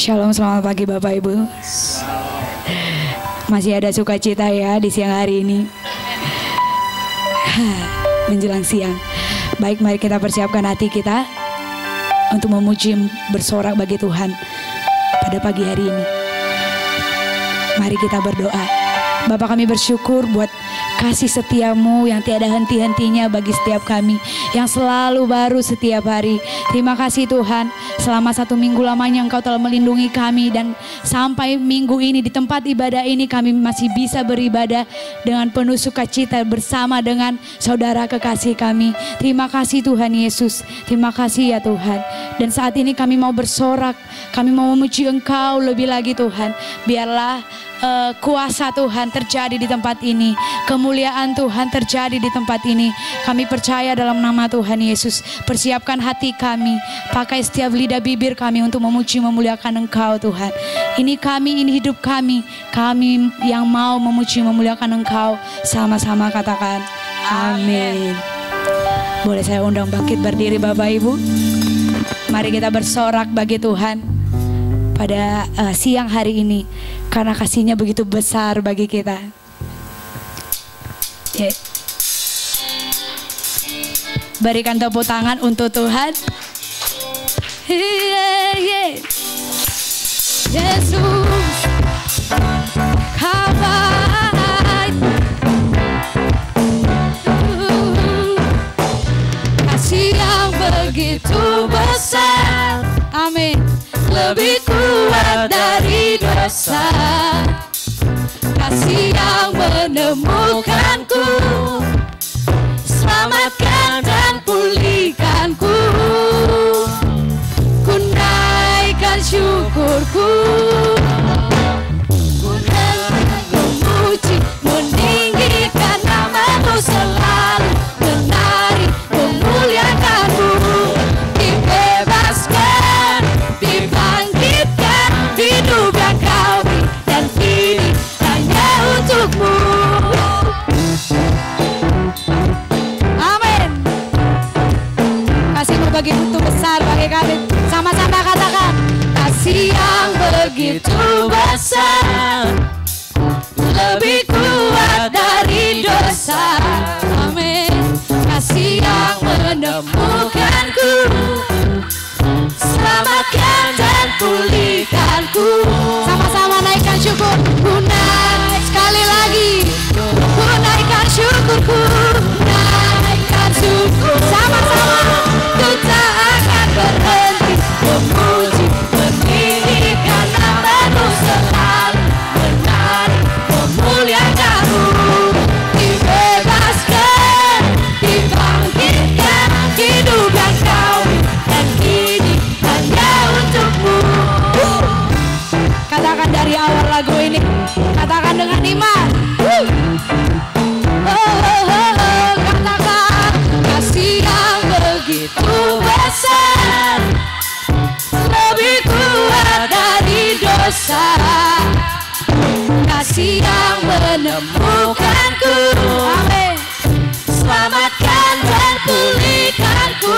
Shalom, selamat pagi Bapak Ibu. Masih ada sukacita ya di siang hari ini. Menjelang siang. Baik, mari kita persiapkan hati kita untuk memuji, bersorak bagi Tuhan pada pagi hari ini. Mari kita berdoa. Bapa, kami bersyukur buat kasih setiamu yang tiada henti-hentinya bagi setiap kami, yang selalu baru setiap hari. Terima kasih Tuhan, selama 1 minggu lamanya Engkau telah melindungi kami, dan sampai minggu ini di tempat ibadah ini kami masih bisa beribadah dengan penuh sukacita bersama dengan saudara kekasih kami. Terima kasih Tuhan Yesus, terima kasih ya Tuhan. Dan saat ini kami mau bersorak, kami mau memuji Engkau lebih lagi Tuhan. Biarlah kuasa Tuhan terjadi di tempat ini, kemuliaan Tuhan terjadi di tempat ini. Kami percaya dalam nama Tuhan Yesus. Persiapkan hati kami, pakai setiap lidah bibir kami untuk memuji memuliakan Engkau Tuhan. Ini kami, ini hidup kami, kami yang mau memuji memuliakan Engkau. Sama-sama katakan amin. Boleh saya undang bangkit berdiri Bapak Ibu. Mari kita bersorak bagi Tuhan pada siang hari ini, karena kasih-Nya begitu besar bagi kita. Berikan tepuk tangan untuk Tuhan. Yesus, Kau baik. Kasih yang begitu besar, amin, lebih kuat dari dosa. Kasih yang menemukanku, selamatkan dan pulihkanku. Ku naikkan syukurku, ku memuji, meninggikan nama-Mu selalu, menari, memuliakan-Mu. Dibebaskan, dibangkitkan, hidup yang Kau beri, dan kini hanya untuk-Mu. Amin. Kasih-Mu begitu besar bagi kami. Sama-sama katakan, kasih yang begitu besar, lebih kuat dari dosa. Amin. Kasih yang menemukanku, selamatkan dan pulihkanku. Sama-sama naikkan syukur. Ku naik sekali lagi, ku naikkan syukurku, naikkan syukur. Sama-sama, ku tak akan berhenti memuji, meninggikan nama-Mu selalu, menari, memuliakan-Mu. Dibebaskan, dibangkitkan, hidup yang Kau beri, dan kini hanya untuk-Mu. Katakan dari awal lagu ini, katakan dengan iman. Katakan, kasih yang begitu besar, lebih kuat dari dosa. Kasih yang menemukanku, amin, selamatkan dan pulihkanku.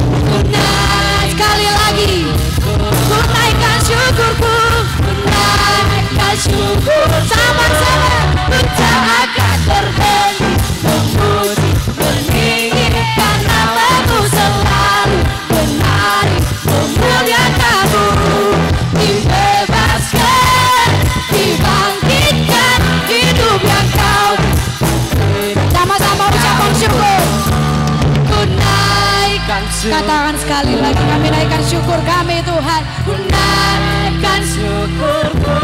Ku naik sekali lagi, ku naikkan syukurku, ku naikkan syukur. Sama-sama, ku tak akan berhenti memuji, meninggikan nama-Mu selalu, menari, memuliakan-Mu. Dibebaskan, dibangkitkan, hidup yang Kau beri. Sama-sama ucapkan syukur. Ku naikkan syukur. Katakan sekali lagi, kami naikkan syukur kami Tuhan. Ku naikkan syukurku,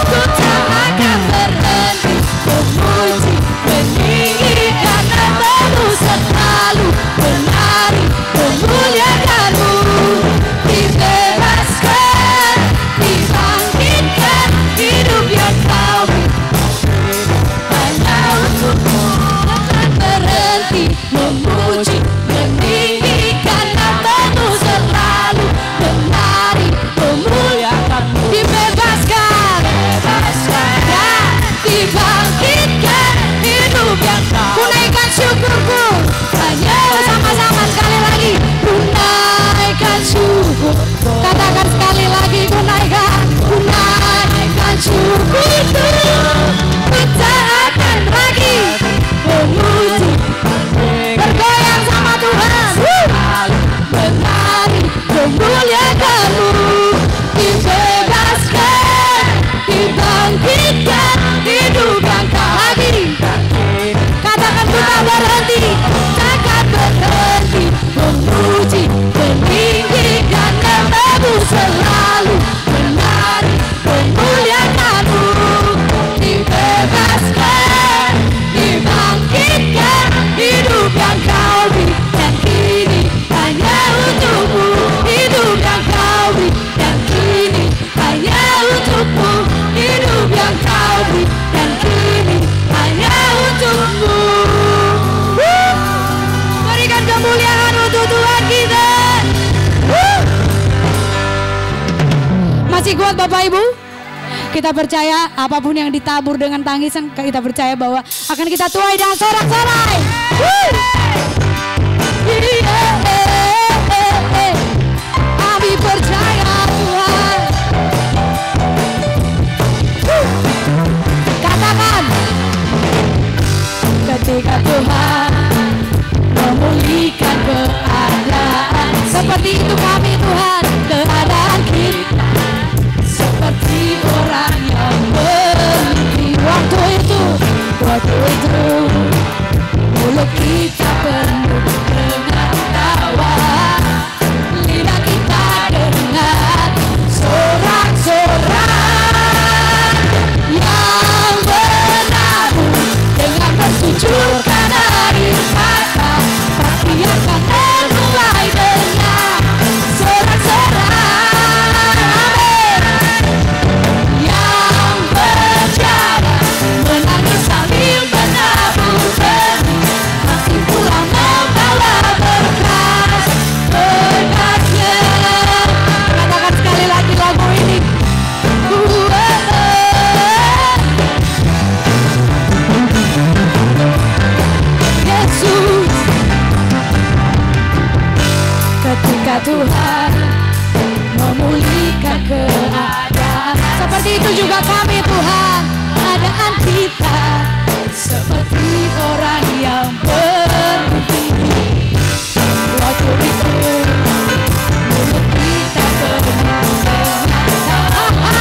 ku tak akan berhenti memuji, meninggikan nama-Mu selalu, menari, memuliakan-Mu. Dibebaskan, dibangkitkan, hidup yang Kau beri, hanya untuk-Mu. Jangan berhenti memuji, meninggikan nama-Mu selalu, menari, memuliakan-Mu. Dibebaskan, ya, dibangkitkan, hidup yang Ku naikkan syukurku, hanya sama-sama sekali lagi. Ku naikkan syukur. Katakan sekali lagi, ku naikkan syukurku. Ku tak akan lagi memuji, bergoyang sama Tuhan, menari memuliakan-Mu. Dibebaskan, dibangkitkan, hidupkan Kau lagi. Katakan ku tak berhenti, takkan berhenti memuji, meninggikan nama-Mu, selalu menari memuliakan-Mu. Dibebaskan, dibangkitkan, hidup yang Kau beri dan kini hanya untuk-Mu. Hidup yang Kau beri dan kini hanya untuk-Mu. Hidup yang Kau beri dan kini hanya untuk-Mu. Berikan kemuliaan untuk Tuhan kita. Masih kuat Bapak Ibu? Kita percaya apapun yang ditabur dengan tangisan, kita percaya bahwa akan kita tuai dengan sorak-sorai. Kami percaya Tuhan. Katakan, ketika Tuhan memulihkan keadaan, seperti itu kami Tuhan, keadaan kita seperti orang yang bermimpi. Waktu itu mulut kita penuh dengan tawa, lidah kita dengan sorak-sorai yang menabur dengan bersucurkan air mata, pasti akan menuai dengan sorak-sorai. Yang berjalan menangis sambil menabur benih, masih pulang membawa berkasnya. Katakan sekali lagi lagu ini. Yesus, ketika Tuhan memulihkan keadaan, seperti itu juga kami Tuhan, keadaan kita seperti orang yang bermimpi. Waktu itu mulut kita penuh dengan tawa,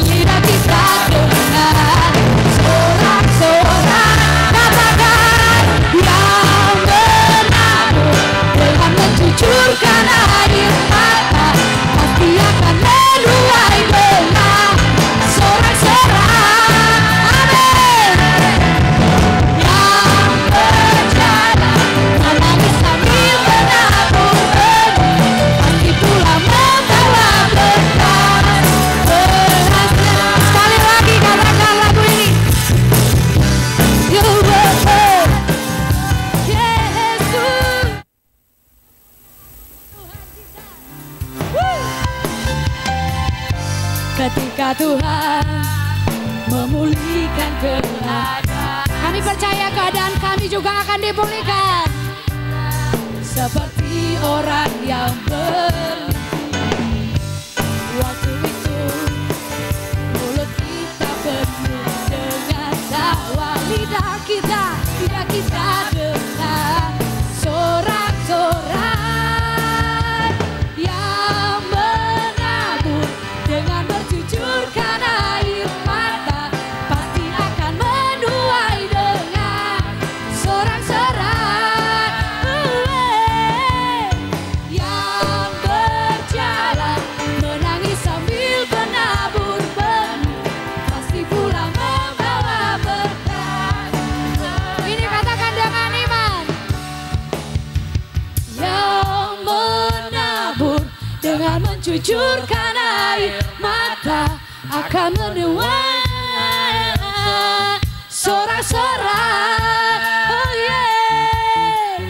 lidah kita dengan sorak-sorai. Katakan, yang menabur dengan mencucurkan air mata, pasti akan menuai dengan sorak-sorai. Amin. Yang berjalan menangis sambil menabur benih, pasti pula membawa berkat berasnya. Sekali lagi katakan lagu ini. You were Yesus. Ketika Tuhan memulihkan keadaan, kami percaya keadaan kami juga akan dipulihkan. Seperti orang yang bermimpi. Waktu itu mulut kita penuh dengan tawa, lidah kita dengan sorak-sorai yang menabur dengan bercucurkan air mata, pasti akan menuai dengan sorak-sorai. Yang berjalan menangis sambil menabur benih, pasti pulang membawa berkat. Ini katakan dengan iman. Yang menabur dengan mencucurkan air mata akan menuai sorak-sorai. Oh yeah.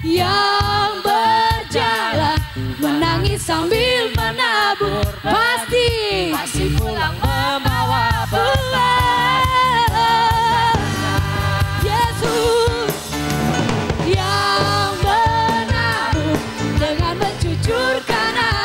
Yang berjalan menangis sambil menabur, pasti pulang membawa berkat. Yesus yang menabur dengan mencucurkan air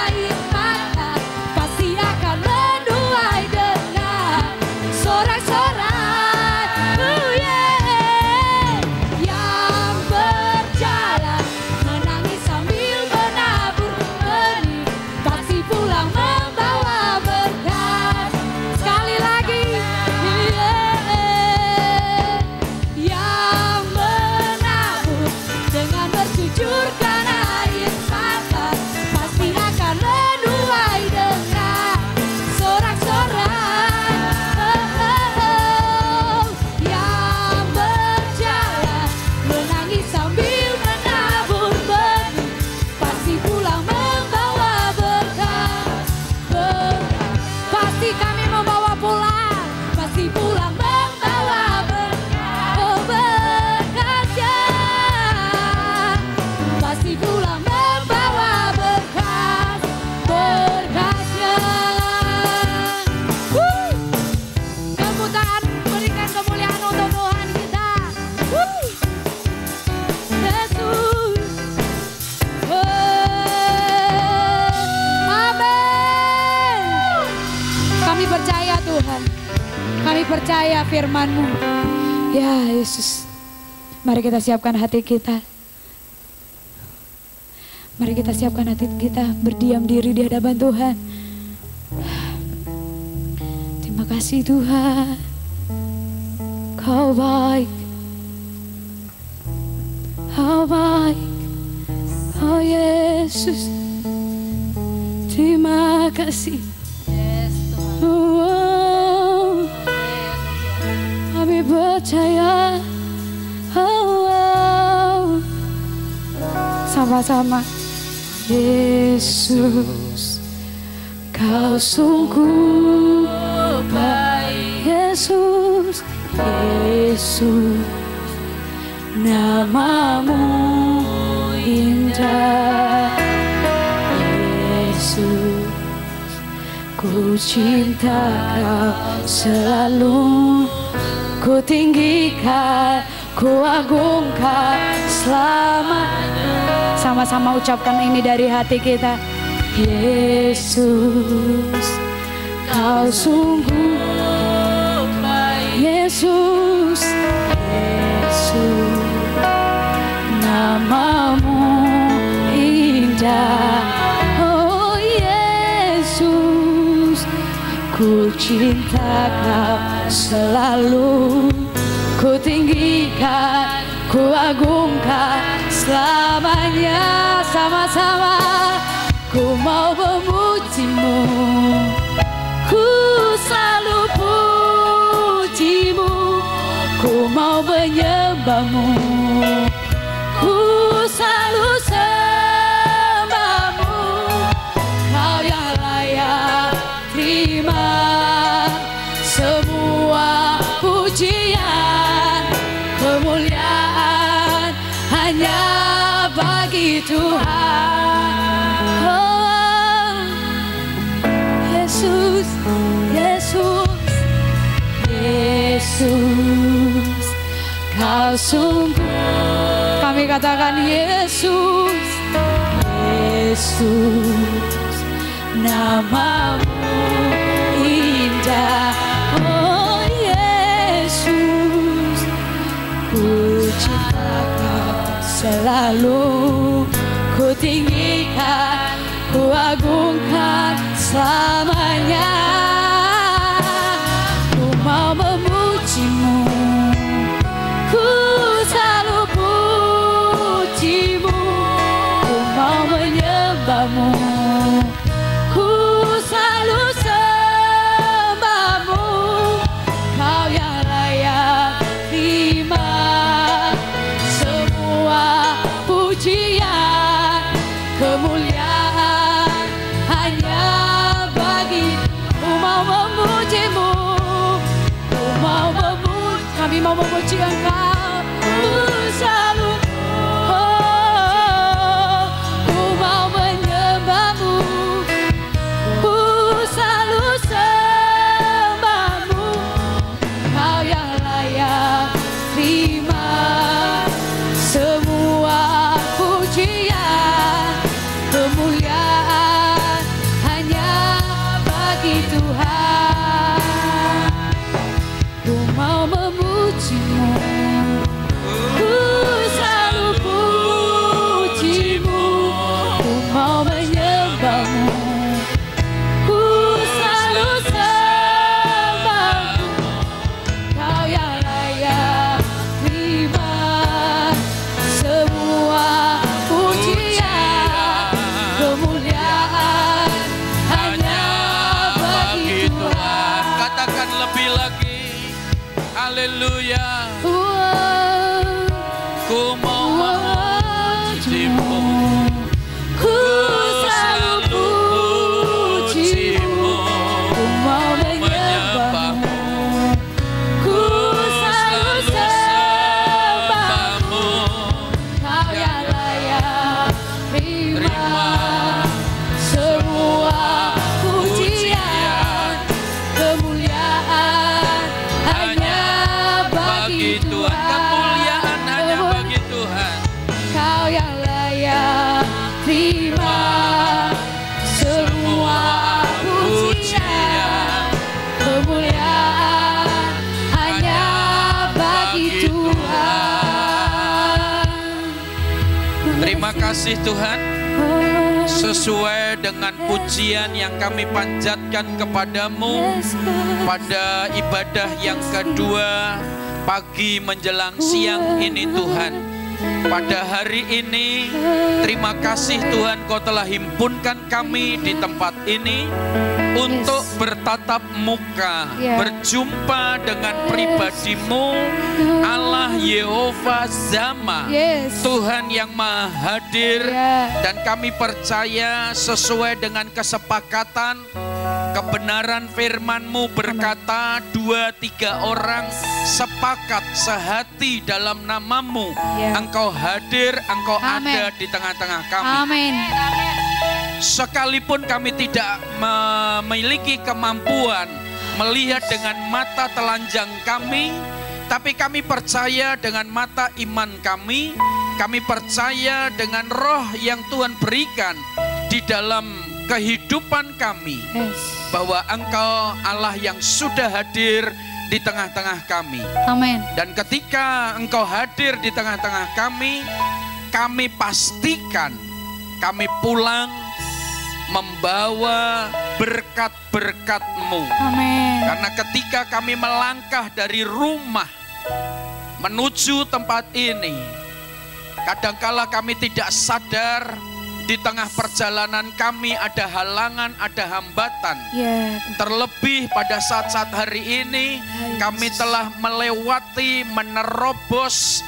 percaya firman-Mu. Ya Yesus, mari kita siapkan hati kita. Mari kita siapkan hati kita, berdiam diri di hadapan Tuhan. Terima kasih Tuhan, Kau baik, Kau baik, oh Yesus. Terima kasih. Oh, kami percaya. Oh, sama-sama. Yesus, Kau sungguh baik. Yesus, Yesus, nama-Mu indah. Yesus, ku cinta Kau selalu, ku tinggikan, ku agungkan selamanya. Sama-sama ucapkan ini dari hati kita. Yesus, Kau sungguh baik. Yesus, Yesus, nama-Mu indah. Oh Yesus, ku cinta Kau selalu, ku tinggikan, ku agungkan selamanya. Sama-sama, ku mau memuji-Mu, ku selalu puji-Mu, ku mau menyembah-Mu, ku selalu sembah-Mu. Kau yang layak terima semua pujian, kemuliaan hanya bagi Tuhan. Oh, Yesus, Yesus, Yesus, Kau sungguh. Kami katakan Yesus, Yesus, nama-Mu indah. Oh Yesus, ku cinta Kau selalu, ku tinggikan, ku agungkan selamanya. Ku mau memuji-Mu, ku selalu puji-Mu, ku mau menyembah-Mu, ku selalu sembah-Mu. Kau yang layak terima semua pujian, kemuliaan hanya bagi. Ku mau memuji-Mu, ku mau memuji, kami mau memuji Engkau. Ku selalu, oh, ku mau menyembah-Mu, ku selalu sembah-Mu. Kau yang layak terima semua pujian, kemuliaan hanya bagi Tuhan. Ku mau memuji-Mu, Tuhan. Terima kasih Tuhan, sesuai dengan pujian yang kami panjatkan kepadamu pada ibadah yang kedua pagi menjelang siang ini Tuhan. Pada hari ini, terima kasih Tuhan, Kau telah himpunkan kami di tempat ini untuk bertatap muka, berjumpa dengan pribadi-Mu, Allah Yehova Zama, Tuhan yang Maha Hadir. Dan kami percaya sesuai dengan kesepakatan kebenaran firman-Mu berkata 2-3 orang sepakat sehati dalam nama-Mu, Engkau hadir, Engkau ada di tengah-tengah kami. Amin. Sekalipun kami tidak memiliki kemampuan melihat dengan mata telanjang kami, tapi kami percaya dengan mata iman kami percaya dengan roh yang Tuhan berikan di dalam kehidupan kami, bahwa Engkau Allah yang sudah hadir di tengah-tengah kami. Amin. Dan ketika Engkau hadir di tengah-tengah kami pastikan kami pulang membawa berkat-berkat-Mu. Amin. Karena ketika kami melangkah dari rumah menuju tempat ini, kadangkala kami tidak sadar di tengah perjalanan kami ada halangan, ada hambatan. Terlebih pada saat-saat hari ini kami telah melewati, menerobos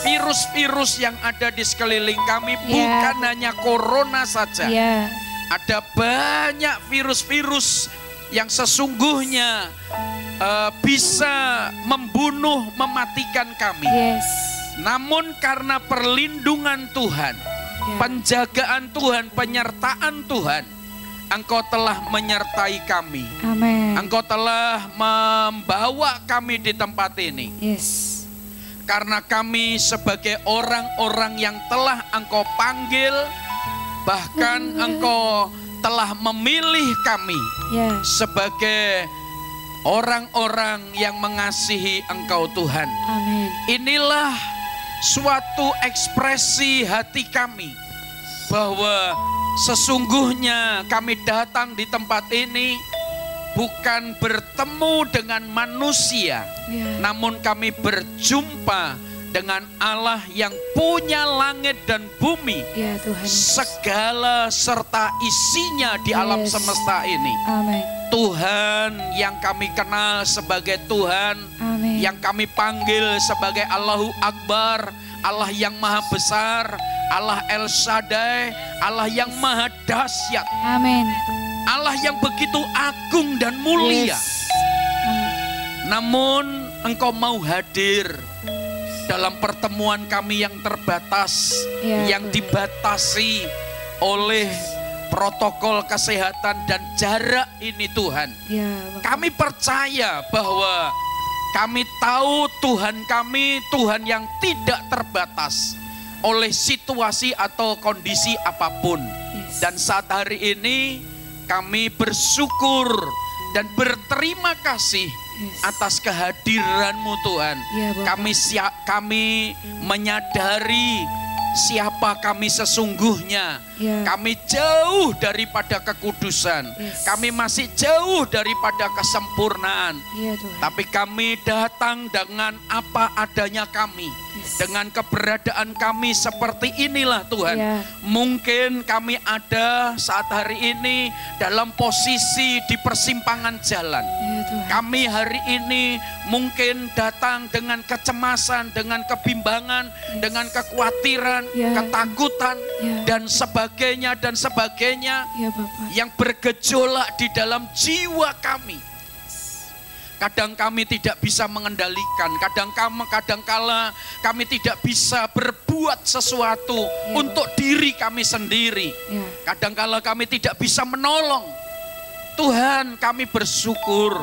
virus-virus yang ada di sekeliling kami. Bukan hanya corona saja. Ada banyak virus-virus yang sesungguhnya bisa membunuh, mematikan kami. Namun karena perlindungan Tuhan, penjagaan Tuhan, penyertaan Tuhan, Engkau telah menyertai kami. Amin. Engkau telah membawa kami di tempat ini. Karena kami sebagai orang-orang yang telah Engkau panggil, bahkan Engkau telah memilih kami sebagai orang-orang yang mengasihi Engkau Tuhan. Amin. Inilah suatu ekspresi hati kami bahwa sesungguhnya kami datang di tempat ini bukan bertemu dengan manusia, namun kami berjumpa dengan Allah yang punya langit dan bumi, segala serta isinya di alam semesta ini. Amin. Tuhan yang kami kenal sebagai Tuhan, yang kami panggil sebagai Allahu Akbar, Allah yang maha besar, Allah El Shaddai, Allah yang maha dahsyat. Amin. Allah yang begitu agung dan mulia. Namun Engkau mau hadir dalam pertemuan kami yang terbatas, yang dibatasi oleh protokol kesehatan dan jarak ini Tuhan. Kami percaya bahwa kami tahu Tuhan kami, Tuhan yang tidak terbatas oleh situasi atau kondisi apapun. Dan saat hari ini kami bersyukur dan berterima kasih atas kehadiran-Mu Tuhan. Kami menyadari siapa kami sesungguhnya. Kami jauh daripada kekudusan. Kami masih jauh daripada kesempurnaan. Tapi kami datang dengan apa adanya kami. Dengan keberadaan kami seperti inilah Tuhan. Mungkin kami ada saat hari ini dalam posisi di persimpangan jalan. Kami hari ini mungkin datang dengan kecemasan, dengan kebimbangan, dengan kekhawatiran, ketakutan, dan sebagainya yang bergejolak di dalam jiwa kami. Kadang kami tidak bisa mengendalikan, kadangkala kami tidak bisa berbuat sesuatu untuk diri kami sendiri. Kadangkala kami tidak bisa menolong. Tuhan, kami bersyukur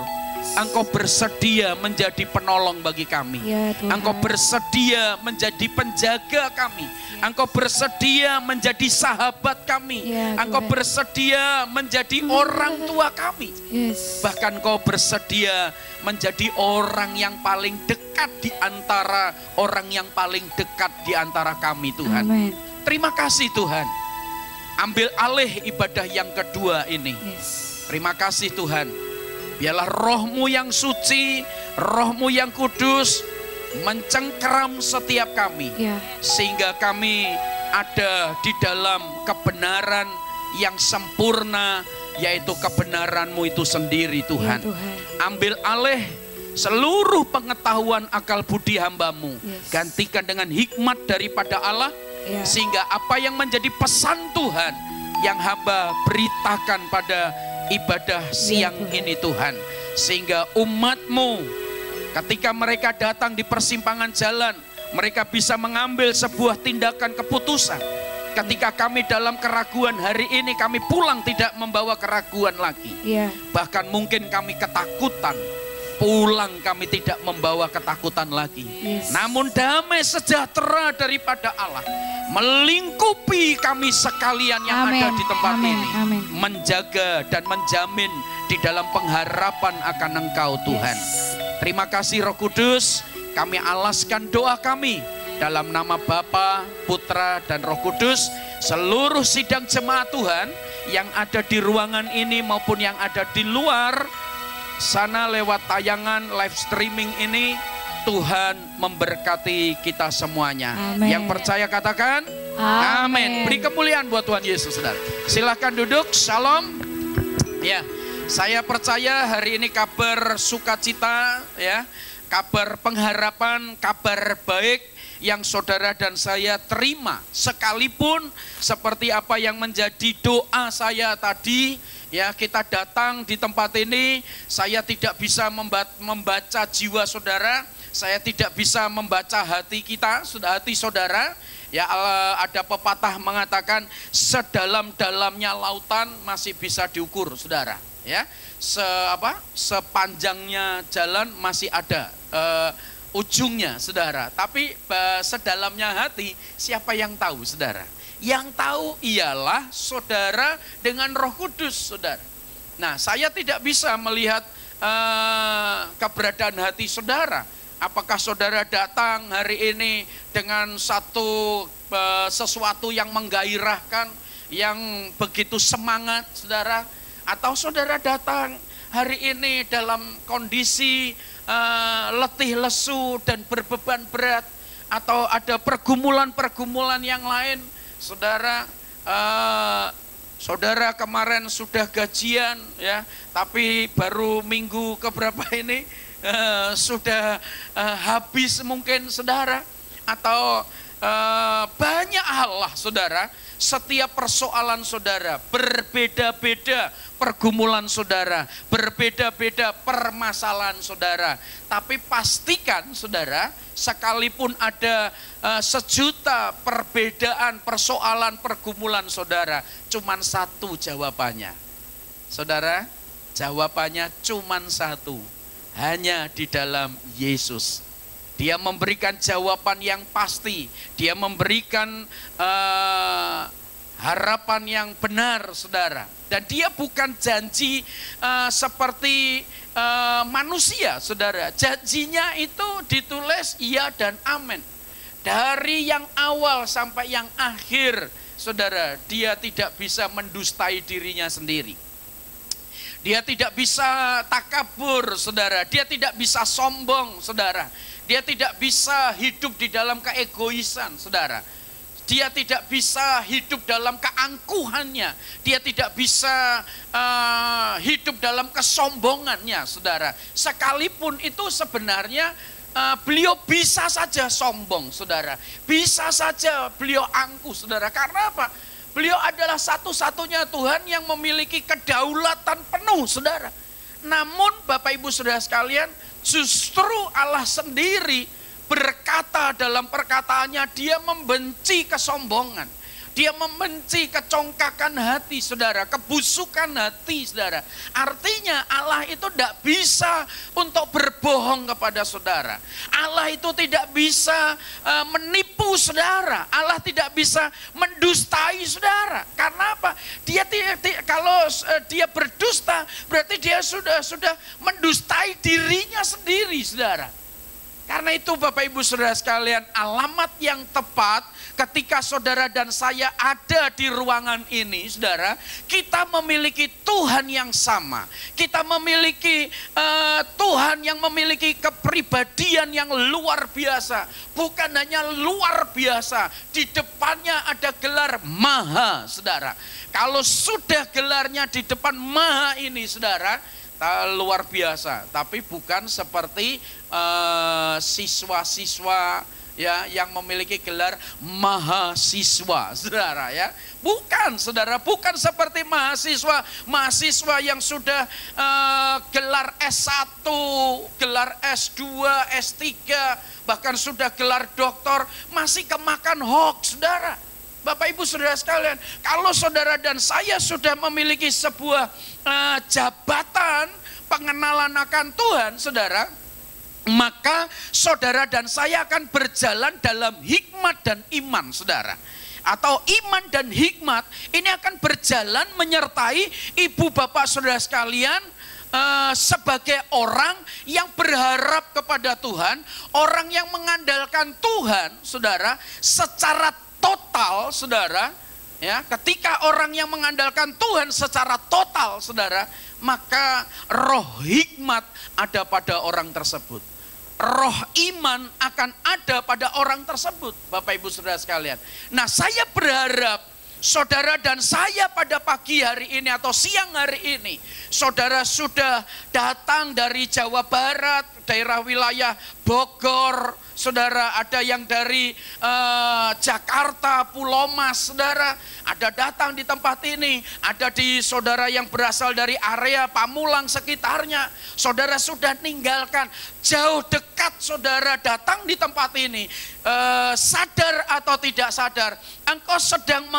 Engkau bersedia menjadi penolong bagi kami. Ya, Tuhan. Engkau bersedia menjadi penjaga kami. Engkau bersedia menjadi sahabat kami. Ya, Engkau Tuhan. bersedia menjadi orang tua kami. Yes. Bahkan Engkau bersedia menjadi orang yang paling dekat di antara orang yang paling dekat di antara kami, Tuhan. Amin. Terima kasih Tuhan. Ambil alih ibadah yang kedua ini. Yes. Terima kasih Tuhan. Biarlah roh-Mu yang suci, roh-Mu yang kudus mencengkeram setiap kami. Ya. Sehingga kami ada di dalam kebenaran yang sempurna, yaitu kebenaran-Mu itu sendiri Tuhan. Ya, Tuhan. Ambil alih seluruh pengetahuan akal budi hamba-Mu. Yes. Gantikan dengan hikmat daripada Allah. Ya. Sehingga apa yang menjadi pesan Tuhan yang hamba beritakan pada ibadah siang Tuhan. ini Tuhan. Sehingga umat-Mu ketika mereka datang di persimpangan jalan, mereka bisa mengambil sebuah tindakan keputusan. Ketika kami dalam keraguan hari ini, kami pulang tidak membawa keraguan lagi. Ya. Bahkan mungkin kami ketakutan, pulang kami tidak membawa ketakutan lagi. Yes. Namun damai sejahtera daripada Allah melingkupi kami sekalian yang Amin. ada di tempat Amin. ini. Amin. Menjaga dan menjamin di dalam pengharapan akan Engkau Tuhan. Terima kasih Roh Kudus, kami alaskan doa kami dalam nama Bapa, Putra, dan Roh Kudus. Seluruh sidang jemaat Tuhan yang ada di ruangan ini maupun yang ada di luar sana lewat tayangan live streaming ini, Tuhan memberkati kita semuanya. Amin. Yang percaya katakan amin. Beri kemuliaan buat Tuhan Yesus, saudara. Silahkan duduk. Shalom. Ya, saya percaya hari ini kabar sukacita, ya, kabar pengharapan, kabar baik yang saudara dan saya terima. Sekalipun seperti apa yang menjadi doa saya tadi, ya, kita datang di tempat ini, saya tidak bisa membaca jiwa saudara, saya tidak bisa membaca hati kita, hati saudara. Ya, ada pepatah mengatakan sedalam-dalamnya lautan masih bisa diukur, saudara. Ya, sepanjangnya jalan masih ada ujungnya, saudara. Tapi sedalamnya hati, siapa yang tahu, saudara? Yang tahu ialah saudara dengan Roh Kudus, saudara. Nah, saya tidak bisa melihat keberadaan hati saudara. Apakah saudara datang hari ini dengan sesuatu yang menggairahkan, yang begitu semangat, saudara? Atau saudara datang hari ini dalam kondisi letih lesu dan berbeban berat, atau ada pergumulan-pergumulan yang lain, saudara? Saudara kemarin sudah gajian, ya, tapi baru minggu keberapa ini sudah habis mungkin, saudara. Atau banyak hal lah, saudara. Setiap persoalan saudara berbeda-beda, pergumulan saudara berbeda-beda, permasalahan saudara. Tapi pastikan, saudara, sekalipun ada sejuta perbedaan, persoalan, pergumulan saudara, cuman satu jawabannya. Saudara, jawabannya cuman satu, hanya di dalam Yesus. Dia memberikan jawaban yang pasti. Dia memberikan harapan yang benar, saudara. Dan dia bukan janji seperti manusia, saudara. Janjinya itu ditulis iya dan amin. Dari yang awal sampai yang akhir, saudara, dia tidak bisa mendustai dirinya sendiri. Dia tidak bisa takabur, saudara. Dia tidak bisa sombong, saudara. Dia tidak bisa hidup di dalam keegoisan, saudara. Dia tidak bisa hidup dalam keangkuhannya. Dia tidak bisa hidup dalam kesombongannya, saudara. Sekalipun itu sebenarnya beliau bisa saja sombong, saudara. Bisa saja beliau angkuh, saudara. Karena apa? Beliau adalah satu-satunya Tuhan yang memiliki kedaulatan penuh, saudara. Namun Bapak Ibu Saudara sekalian, justru Allah sendiri berkata dalam perkataannya, dia membenci kesombongan. Dia membenci kecongkakan hati, saudara, kebusukan hati, saudara. Artinya Allah itu tidak bisa untuk berbohong kepada saudara. Allah itu tidak bisa menipu saudara. Allah tidak bisa mendustai saudara. Karena apa? Kalau dia berdusta, berarti dia sudah mendustai dirinya sendiri, saudara. Karena itu Bapak Ibu Saudara sekalian, alamat yang tepat ketika saudara dan saya ada di ruangan ini, saudara, kita memiliki Tuhan yang sama. Kita memiliki Tuhan yang memiliki kepribadian yang luar biasa. Bukan hanya luar biasa, di depannya ada gelar Maha, saudara. Kalau sudah gelarnya di depan Maha ini, saudara, luar biasa, tapi bukan seperti siswa-siswa ya yang memiliki gelar mahasiswa, saudara ya. Bukan, saudara, bukan seperti mahasiswa yang sudah gelar S1, gelar S2, S3, bahkan sudah gelar doktor, masih kemakan hoax, saudara. Bapak Ibu Saudara sekalian, kalau saudara dan saya sudah memiliki sebuah jabatan pengenalan akan Tuhan, saudara, maka saudara dan saya akan berjalan dalam hikmat dan iman, saudara. Atau iman dan hikmat ini akan berjalan menyertai ibu bapak saudara sekalian sebagai orang yang berharap kepada Tuhan, orang yang mengandalkan Tuhan, saudara, secara total, saudara, ya. Ketika orang yang mengandalkan Tuhan secara total, saudara, maka roh hikmat ada pada orang tersebut. Roh iman akan ada pada orang tersebut, Bapak Ibu Saudara sekalian. Nah, saya berharap saudara dan saya pada pagi hari ini atau siang hari ini, saudara sudah datang dari Jawa Barat, daerah wilayah Bogor, saudara, ada yang dari Jakarta, Pulau Mas, saudara, ada datang di tempat ini, ada di saudara yang berasal dari area Pamulang sekitarnya, saudara sudah ninggalkan jauh dekat, saudara datang di tempat ini, sadar atau tidak sadar, engkau sedang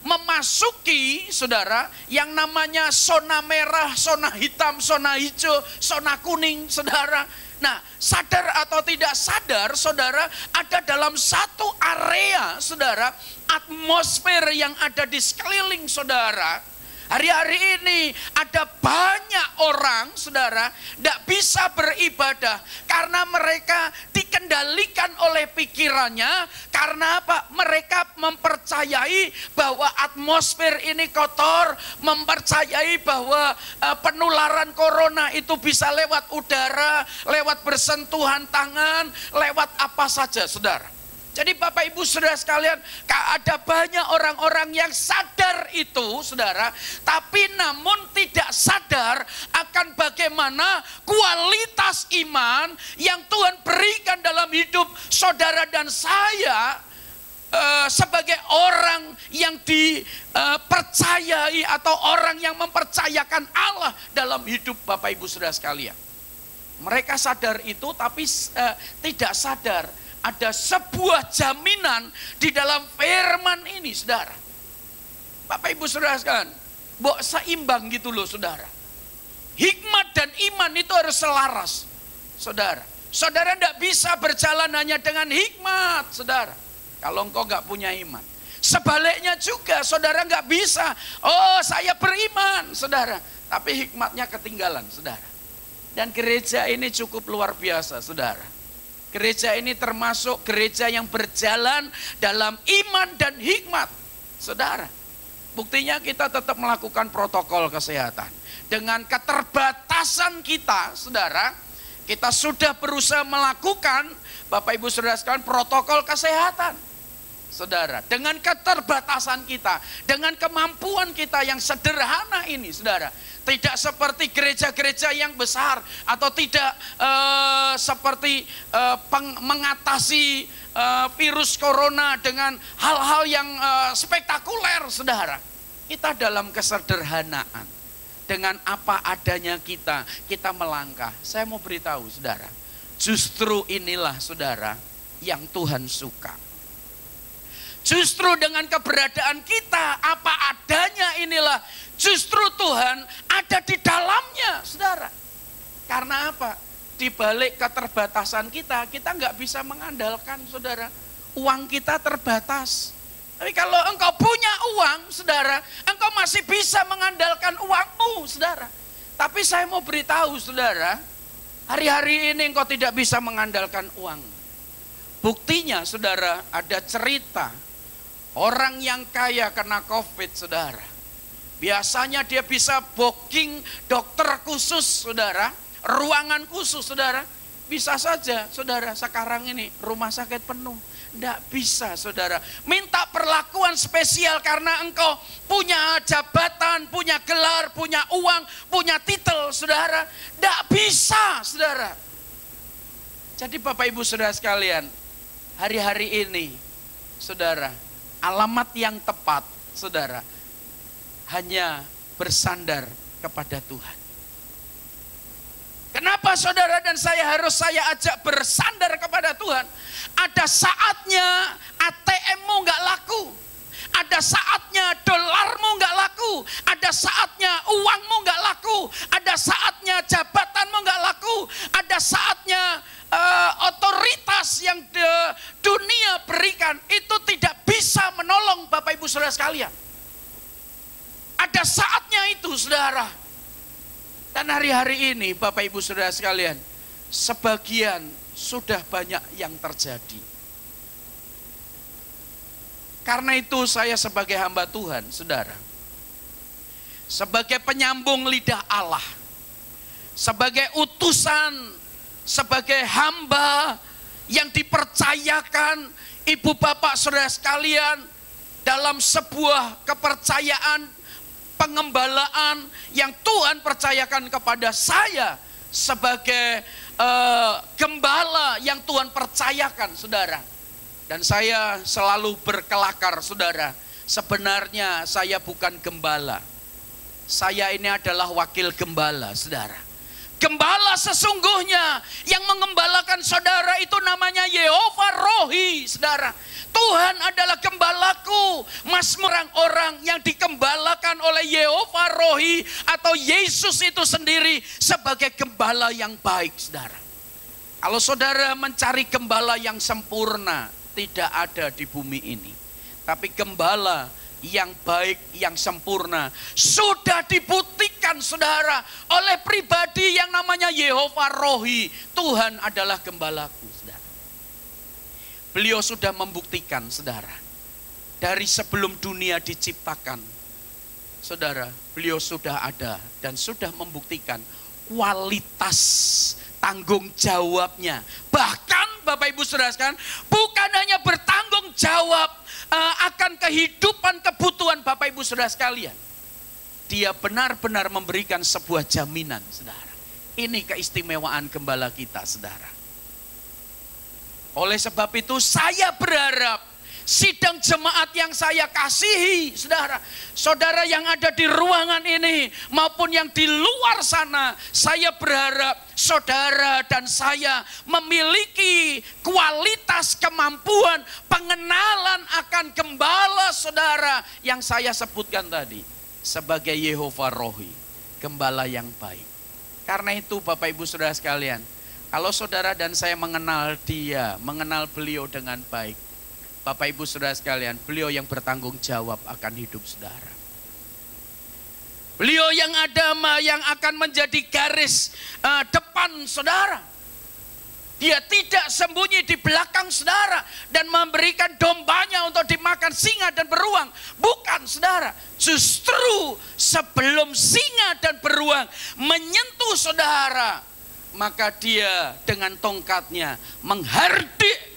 memasuki, saudara, yang namanya zona merah, zona hitam, zona hijau, zona kuning, saudara. Nah, sadar atau tidak sadar, saudara, ada dalam satu area, saudara, atmosfer yang ada di sekeliling saudara. Hari-hari ini ada banyak orang, saudara, tidak bisa beribadah karena mereka dikendalikan oleh pikirannya. Karena apa? Mereka mempercayai bahwa atmosfer ini kotor, mempercayai bahwa penularan corona itu bisa lewat udara, lewat bersentuhan tangan, lewat apa saja, saudara. Jadi Bapak Ibu Saudara sekalian, ada banyak orang-orang yang sadar itu, saudara, tapi namun tidak sadar akan bagaimana kualitas iman yang Tuhan berikan dalam hidup saudara dan saya sebagai orang yang dipercayai atau orang yang mempercayakan Allah dalam hidup Bapak Ibu Saudara sekalian. Mereka sadar itu tapi tidak sadar. Ada sebuah jaminan di dalam firman ini, saudara. Bapak Ibu Saudara sekalian, seimbang gitu loh, saudara. Hikmat dan iman itu harus selaras, saudara. Saudara tidak bisa berjalan hanya dengan hikmat, saudara, kalau engkau nggak punya iman. Sebaliknya juga, saudara nggak bisa, oh saya beriman, saudara, tapi hikmatnya ketinggalan, saudara. Dan gereja ini cukup luar biasa, saudara. Gereja ini termasuk gereja yang berjalan dalam iman dan hikmat, saudara. Buktinya kita tetap melakukan protokol kesehatan. Dengan keterbatasan kita, saudara, kita sudah berusaha melakukan, Bapak Ibu Saudara sekalian, protokol kesehatan. Saudara, dengan keterbatasan kita, dengan kemampuan kita yang sederhana ini, saudara, tidak seperti gereja-gereja yang besar atau tidak seperti mengatasi virus corona dengan hal-hal yang spektakuler, saudara. Kita dalam kesederhanaan, dengan apa adanya kita melangkah. Saya mau beritahu, saudara, justru inilah, saudara, yang Tuhan suka. Justru dengan keberadaan kita apa adanya inilah justru Tuhan ada di dalamnya, saudara. Karena apa? Di balik keterbatasan kita nggak bisa mengandalkan, saudara. Uang kita terbatas. Tapi kalau engkau punya uang, saudara, engkau masih bisa mengandalkan uangmu, saudara. Tapi saya mau beritahu, saudara, hari-hari ini engkau tidak bisa mengandalkan uang. Buktinya, saudara, ada cerita orang yang kaya kena COVID, saudara. Biasanya dia bisa booking dokter khusus, saudara. Ruangan khusus, saudara. Bisa saja, saudara, sekarang ini rumah sakit penuh. Tidak bisa, saudara. Minta perlakuan spesial karena engkau punya jabatan, punya gelar, punya uang, punya titel, saudara. Tidak bisa, saudara. Jadi Bapak Ibu saudara sekalian, hari-hari ini, saudara, alamat yang tepat, saudara, hanya bersandar kepada Tuhan. Kenapa saudara dan saya ajak bersandar kepada Tuhan? Ada saatnya ATM-mu nggak laku. Ada saatnya dolarmu nggak laku. Ada saatnya uangmu nggak laku. Ada saatnya jabatanmu nggak laku. Ada saatnya otoritas yang dunia berikan itu tidak bisa menolong Bapak Ibu saudara sekalian. Ada saatnya itu, saudara. Dan hari-hari ini Bapak Ibu saudara sekalian, sebagian sudah banyak yang terjadi. Karena itu saya sebagai hamba Tuhan, saudara, sebagai penyambung lidah Allah, sebagai utusan, sebagai hamba yang dipercayakan ibu bapak saudara sekalian dalam sebuah kepercayaan pengembalaan yang Tuhan percayakan kepada saya sebagai gembala yang Tuhan percayakan, saudara. Dan saya selalu berkelakar, saudara. Sebenarnya saya bukan gembala. Saya ini adalah wakil gembala, saudara. Gembala sesungguhnya yang mengembalakan saudara itu namanya Yehova Rohi, saudara. Tuhan adalah gembalaku. Mazmur orang yang dikembalakan oleh Yehova Rohi atau Yesus itu sendiri sebagai gembala yang baik, saudara. Kalau saudara mencari gembala yang sempurna, tidak ada di bumi ini. Tapi gembala yang baik, yang sempurna sudah dibuktikan, saudara, oleh pribadi yang namanya Yehova Rohi. Tuhan adalah gembalaku, saudara. Beliau sudah membuktikan, saudara, dari sebelum dunia diciptakan, saudara, beliau sudah ada dan sudah membuktikan kualitas tanggung jawabnya. Bahkan Bapak Ibu saudara sekalian, bukan hanya bertanggung jawab akan kehidupan kebutuhan Bapak Ibu saudara sekalian, dia benar-benar memberikan sebuah jaminan, saudara. Ini keistimewaan gembala kita, saudara. Oleh sebab itu saya berharap sidang jemaat yang saya kasihi, saudara, saudara yang ada di ruangan ini maupun yang di luar sana, saya berharap saudara dan saya memiliki kualitas kemampuan pengenalan akan gembala saudara yang saya sebutkan tadi sebagai Yehova Rohi, gembala yang baik. Karena itu Bapak Ibu saudara sekalian, kalau saudara dan saya mengenal dia, mengenal beliau dengan baik, Bapak Ibu saudara sekalian, beliau yang bertanggung jawab akan hidup saudara. Beliau yang ada, yang akan menjadi garis depan saudara. Dia tidak sembunyi di belakang saudara dan memberikan dombanya untuk dimakan singa dan beruang. Bukan, saudara. Justru sebelum singa dan beruang menyentuh saudara, maka dia dengan tongkatnya menghardik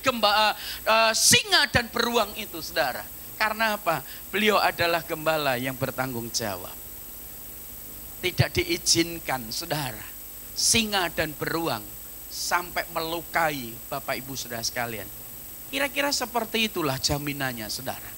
singa dan beruang itu, saudara. Karena apa? Beliau adalah gembala yang bertanggung jawab. Tidak diizinkan, saudara, singa dan beruang sampai melukai Bapak Ibu saudara sekalian. Kira-kira seperti itulah jaminannya, saudara.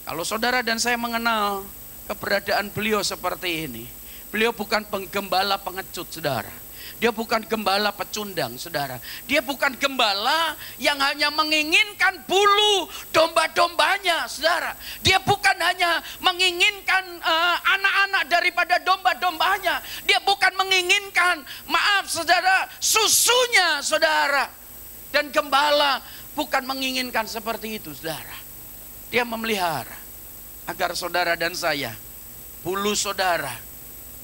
Kalau saudara dan saya mengenal keberadaan beliau seperti ini, beliau bukan penggembala pengecut, saudara. Dia bukan gembala pecundang, saudara. Dia bukan gembala yang hanya menginginkan bulu domba-dombanya, saudara. Dia bukan hanya menginginkan anak-anak daripada domba-dombanya. Dia bukan menginginkan, maaf saudara, susunya, saudara. Dan gembala bukan menginginkan seperti itu, saudara. Dia memelihara agar saudara dan saya, bulu saudara,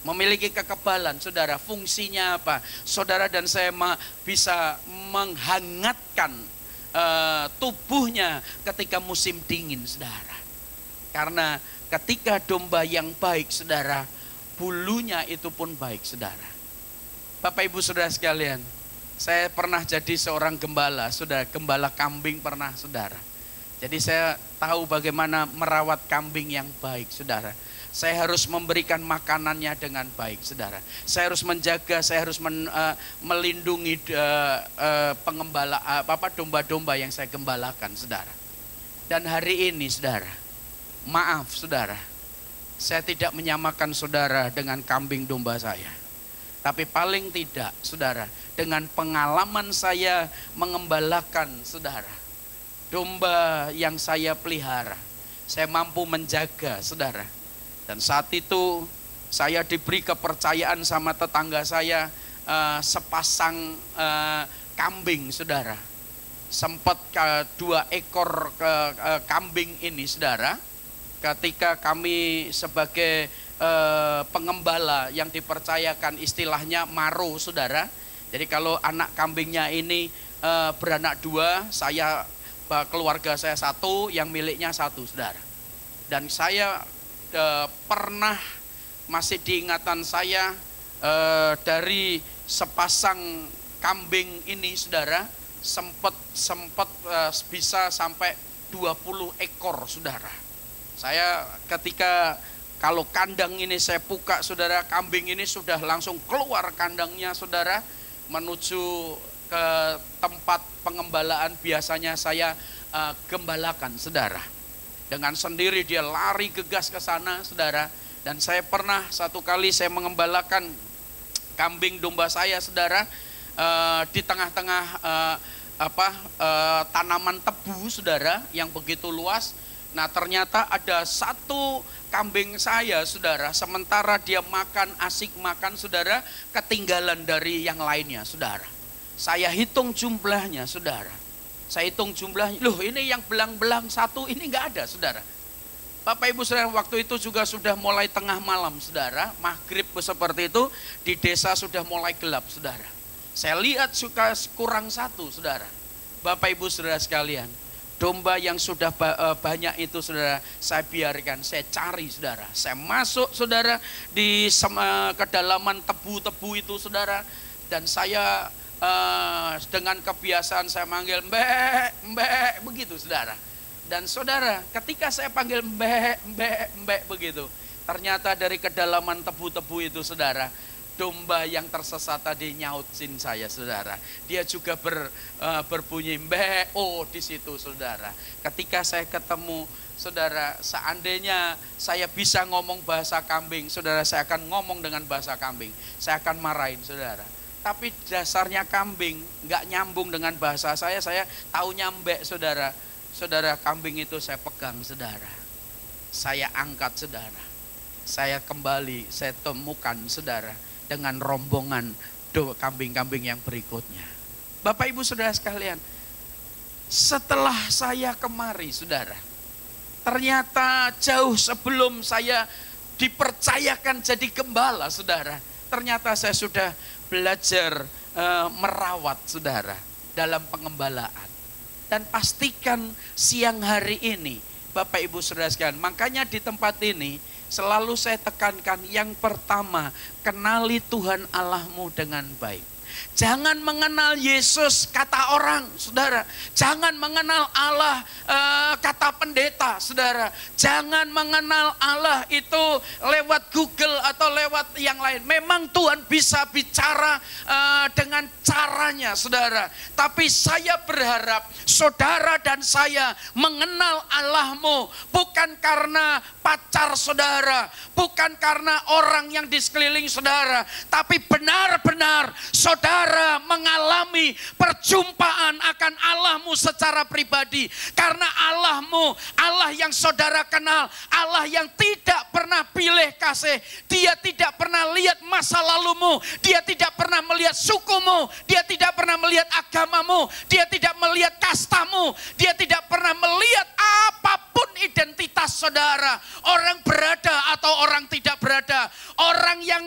memiliki kekebalan, saudara. Fungsinya apa? Saudara dan saya bisa menghangatkan tubuhnya ketika musim dingin, saudara. Karena ketika domba yang baik, saudara, bulunya itu pun baik, saudara. Bapak Ibu saudara sekalian, saya pernah jadi seorang gembala, saudara. Gembala kambing pernah, saudara. Jadi saya tahu bagaimana merawat kambing yang baik, saudara. Saya harus memberikan makanannya dengan baik, saudara. Saya harus menjaga, saya harus melindungi domba-domba yang saya gembalakan, saudara. Dan hari ini, saudara, maaf, saudara, saya tidak menyamakan saudara dengan kambing domba saya. Tapi paling tidak, saudara, dengan pengalaman saya mengembalakan, saudara, domba yang saya pelihara, saya mampu menjaga, saudara. Dan saat itu saya diberi kepercayaan sama tetangga saya sepasang kambing, saudara. Sempat 2 ekor kambing ini, saudara. Ketika kami sebagai pengembala yang dipercayakan, istilahnya maro, saudara. Jadi kalau anak kambingnya ini beranak 2, keluarga saya 1, yang miliknya 1, saudara. Dan saya pernah, masih diingatan saya, dari sepasang kambing ini, saudara, sempat bisa sampai 20 ekor, saudara. Saya ketika kalau kandang ini saya buka, saudara, kambing ini sudah langsung keluar kandangnya, saudara, menuju ke tempat pengembalaan biasanya saya gembalakan, saudara. Dengan sendiri dia lari gegas ke sana, saudara. Dan saya pernah satu kali saya mengembalakan kambing domba saya, saudara, di tengah-tengah tanaman tebu, saudara, yang begitu luas. Nah, ternyata ada 1 kambing saya, saudara, sementara dia makan, asik makan, saudara, ketinggalan dari yang lainnya, saudara. Saya hitung jumlahnya, saudara. Saya hitung jumlahnya, loh ini yang belang-belang 1 ini enggak ada, saudara. Bapak Ibu saudara, waktu itu juga sudah mulai tengah malam, saudara. Maghrib seperti itu, di desa sudah mulai gelap, saudara. Saya lihat suka kurang 1, saudara. Bapak Ibu saudara sekalian, domba yang sudah banyak itu, saudara, saya biarkan, saya cari, saudara. Saya masuk, saudara, di kedalaman tebu-tebu itu, saudara. Dan saya dengan kebiasaan saya manggil mbek, mbek, begitu, saudara. Dan saudara, ketika saya panggil mbek, mbek, mbek begitu, ternyata dari kedalaman tebu-tebu itu, saudara, domba yang tersesat tadi nyautin saya, saudara. Dia juga berbunyi mbek, oh di situ, saudara. Ketika saya ketemu, saudara, seandainya saya bisa ngomong bahasa kambing, saudara, saya akan ngomong dengan bahasa kambing. Saya akan marahin, saudara. Tapi dasarnya kambing nggak nyambung dengan bahasa saya tahu nyambek, saudara. Saudara, kambing itu saya pegang, saudara. Saya angkat, saudara. Saya kembali, saya temukan, saudara, dengan rombongan kambing-kambing yang berikutnya. Bapak Ibu saudara sekalian, setelah saya kemari, saudara, ternyata jauh sebelum saya dipercayakan jadi gembala, saudara, ternyata saya sudah belajar merawat, saudara, dalam pengembalaan. Dan pastikan siang hari ini, Bapak Ibu saudara sekalian, makanya di tempat ini selalu saya tekankan, yang pertama, kenali Tuhan Allahmu dengan baik. Jangan mengenal Yesus kata orang, saudara. Jangan mengenal Allah kata pendeta, saudara. Jangan mengenal Allah itu lewat Google atau lewat yang lain. Memang Tuhan bisa bicara dengan caranya, saudara. Tapi saya berharap saudara dan saya mengenal Allahmu bukan karena pacar saudara, bukan karena orang yang di sekeliling saudara, tapi benar-benar saudara mengalami perjumpaan akan Allahmu secara pribadi. Karena Allahmu, Allah yang saudara kenal, Allah yang tidak pernah pilih kasih. Dia tidak pernah lihat masa lalumu, dia tidak pernah melihat sukumu, dia tidak pernah melihat agamamu, dia tidak melihat kastamu, dia tidak pernah melihat apapun identitas saudara. Orang berada atau orang tidak berada. Orang yang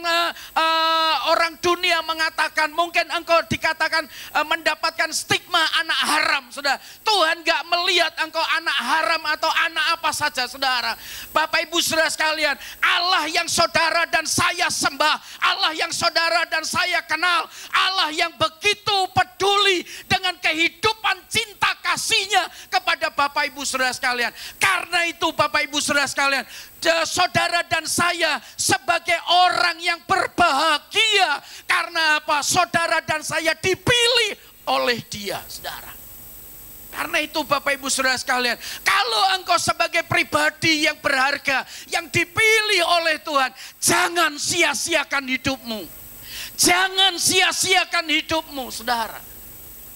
orang dunia mengatakan, mungkin engkau dikatakan mendapatkan stigma anak haram, saudara. Tuhan gak melihat engkau anak haram atau anak apa saja, saudara. Bapak ibu saudara sekalian, Allah yang saudara dan saya sembah, Allah yang saudara dan saya kenal, Allah yang begitu peduli dengan kehidupan cinta kasihnya kepada Bapak ibu saudara sekalian. Karena itu Bapak ibu saudara sekalian, saudara dan saya sebagai orang yang berbahagia. Karena apa? Saudara dan saya dipilih oleh Dia, saudara. Karena itu Bapak ibu saudara sekalian, kalau engkau sebagai pribadi yang berharga, yang dipilih oleh Tuhan, jangan sia-siakan hidupmu. Jangan sia-siakan hidupmu, saudara.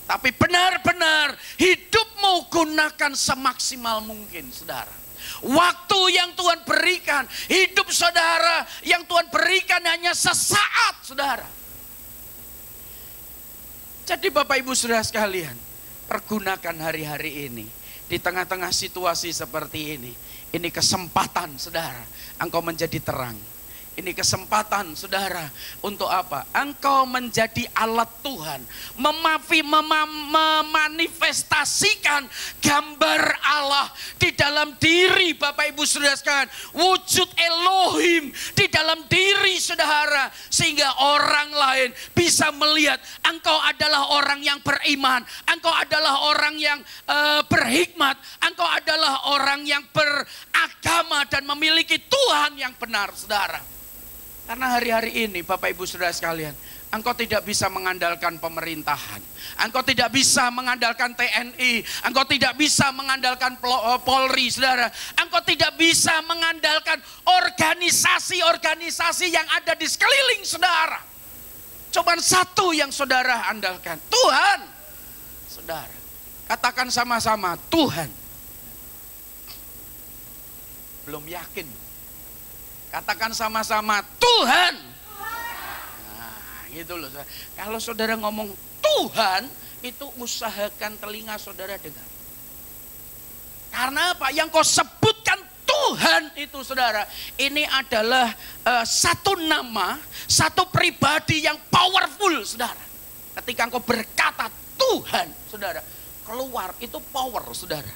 Tapi benar-benar hidupmu gunakan semaksimal mungkin, saudara. Waktu yang Tuhan berikan, hidup saudara yang Tuhan berikan hanya sesaat, saudara. Jadi Bapak Ibu saudara sekalian, pergunakan hari-hari ini di tengah-tengah situasi seperti ini. Ini kesempatan, saudara, engkau menjadi terang. Ini kesempatan, saudara, untuk apa? Engkau menjadi alat Tuhan, memanifestasikan gambar Allah di dalam diri Bapak Ibu saudara sekalian. Wujud Elohim di dalam diri saudara, sehingga orang lain bisa melihat engkau adalah orang yang beriman, engkau adalah orang yang berhikmat, engkau adalah orang yang beragama dan memiliki Tuhan yang benar, saudara. Karena hari-hari ini Bapak Ibu saudara sekalian, engkau tidak bisa mengandalkan pemerintahan, engkau tidak bisa mengandalkan TNI, engkau tidak bisa mengandalkan Polri, saudara. Engkau tidak bisa mengandalkan organisasi-organisasi yang ada di sekeliling saudara. Cuma satu yang saudara andalkan, Tuhan. Saudara, katakan sama-sama, Tuhan. Belum yakin. Katakan sama-sama, Tuhan. Nah, gitu loh. Kalau saudara ngomong Tuhan, itu usahakan telinga saudara dengar. Karena apa? Yang kau sebutkan Tuhan itu, saudara, ini adalah satu nama, satu pribadi yang powerful, saudara. Ketika engkau berkata Tuhan, saudara, keluar itu power, saudara.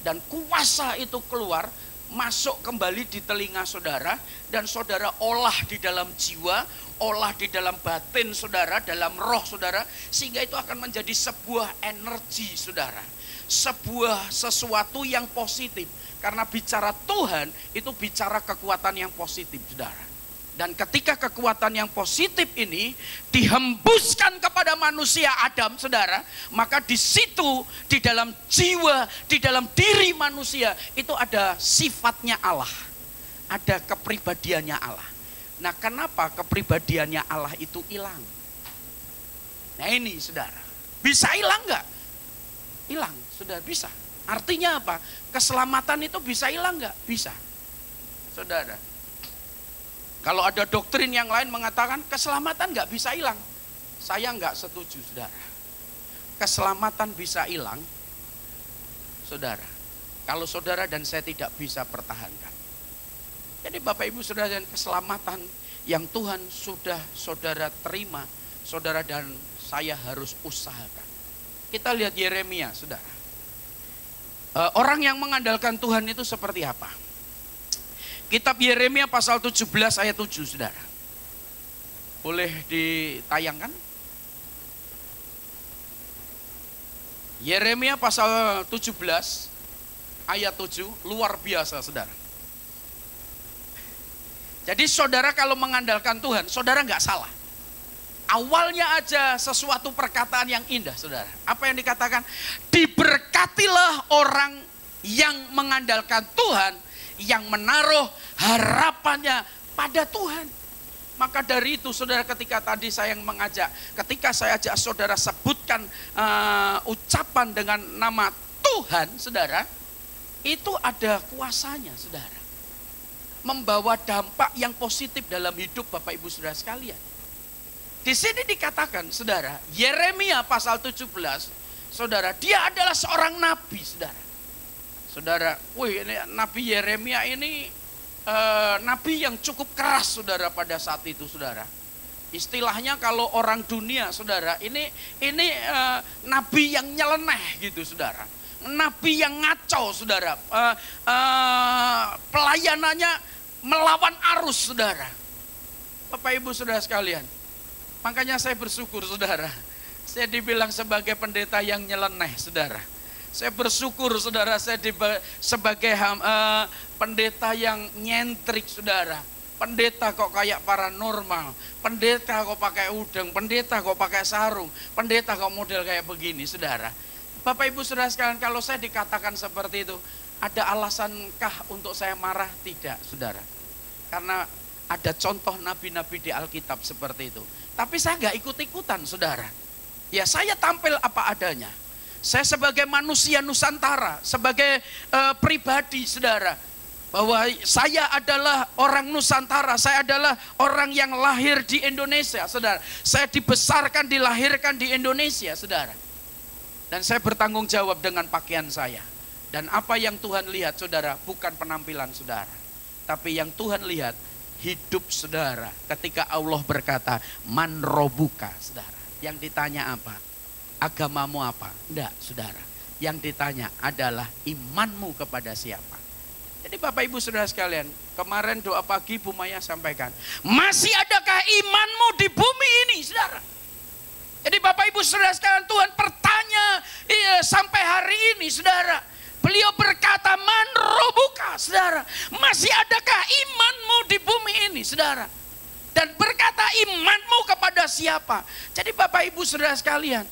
Dan kuasa itu keluar, masuk kembali di telinga saudara, dan saudara olah di dalam jiwa, olah di dalam batin saudara, dalam roh saudara, sehingga itu akan menjadi sebuah energi, saudara. Sebuah sesuatu yang positif. Karena bicara Tuhan itu bicara kekuatan yang positif, saudara. Dan ketika kekuatan yang positif ini dihembuskan kepada manusia Adam, saudara, maka di situ, di dalam jiwa, di dalam diri manusia, itu ada sifatnya Allah. Ada kepribadiannya Allah. Nah, kenapa kepribadiannya Allah itu hilang? Nah ini, saudara. Bisa hilang nggak? Hilang, sudah bisa. Artinya apa? Keselamatan itu bisa hilang nggak? Bisa. Saudara. Kalau ada doktrin yang lain mengatakan keselamatan nggak bisa hilang, saya nggak setuju, saudara. Keselamatan bisa hilang, saudara, kalau saudara dan saya tidak bisa pertahankan. Jadi Bapak Ibu saudara, dan keselamatan yang Tuhan sudah saudara terima, saudara dan saya harus usahakan. Kita lihat Yeremia, saudara. Orang yang mengandalkan Tuhan itu seperti apa? Kitab Yeremia pasal 17 ayat 7, saudara. Boleh ditayangkan? Yeremia pasal 17 ayat 7 luar biasa saudara. Jadi saudara kalau mengandalkan Tuhan, saudara nggak salah. Awalnya aja sesuatu perkataan yang indah saudara. Apa yang dikatakan? Diberkatilah orang yang mengandalkan Tuhan, yang menaruh harapannya pada Tuhan. Maka dari itu saudara, ketika tadi saya mengajak, ketika saya ajak saudara sebutkan ucapan dengan nama Tuhan saudara, itu ada kuasanya saudara. Membawa dampak yang positif dalam hidup Bapak Ibu Saudara sekalian. Di sini dikatakan saudara, Yeremia pasal 17, saudara, dia adalah seorang nabi saudara. Saudara, wih ini Nabi Yeremia ini nabi yang cukup keras saudara pada saat itu saudara. Istilahnya kalau orang dunia saudara, ini nabi yang nyeleneh gitu saudara. Nabi yang ngaco saudara, pelayanannya melawan arus saudara. Bapak Ibu Saudara sekalian, makanya saya bersyukur saudara, saya dibilang sebagai pendeta yang nyeleneh saudara. Saya bersyukur saudara, saya sebagai pendeta yang nyentrik saudara. Pendeta kok kayak paranormal, pendeta kok pakai udeng, pendeta kok pakai sarung, pendeta kok model kayak begini saudara. Bapak Ibu Saudara sekalian, kalau saya dikatakan seperti itu, ada alasankah untuk saya marah? Tidak saudara. Karena ada contoh nabi-nabi di Alkitab seperti itu. Tapi saya nggak ikut-ikutan saudara. Ya saya tampil apa adanya. Saya sebagai manusia Nusantara, sebagai pribadi saudara, bahwa saya adalah orang Nusantara, saya adalah orang yang lahir di Indonesia saudara. Saya dibesarkan, dilahirkan di Indonesia saudara. Dan saya bertanggung jawab dengan pakaian saya. Dan apa yang Tuhan lihat saudara, bukan penampilan saudara, tapi yang Tuhan lihat hidup saudara. Ketika Allah berkata, man robuka saudara, yang ditanya apa? Agamamu apa? Enggak saudara, yang ditanya adalah imanmu kepada siapa. Jadi Bapak Ibu Saudara sekalian, kemarin doa pagi Bu Maya sampaikan, masih adakah imanmu di bumi ini saudara? Jadi Bapak Ibu Saudara sekalian, Tuhan bertanya sampai hari ini saudara. Beliau berkata, man robuka saudara, masih adakah imanmu di bumi ini saudara? Dan berkata, imanmu kepada siapa? Jadi Bapak Ibu Saudara sekalian,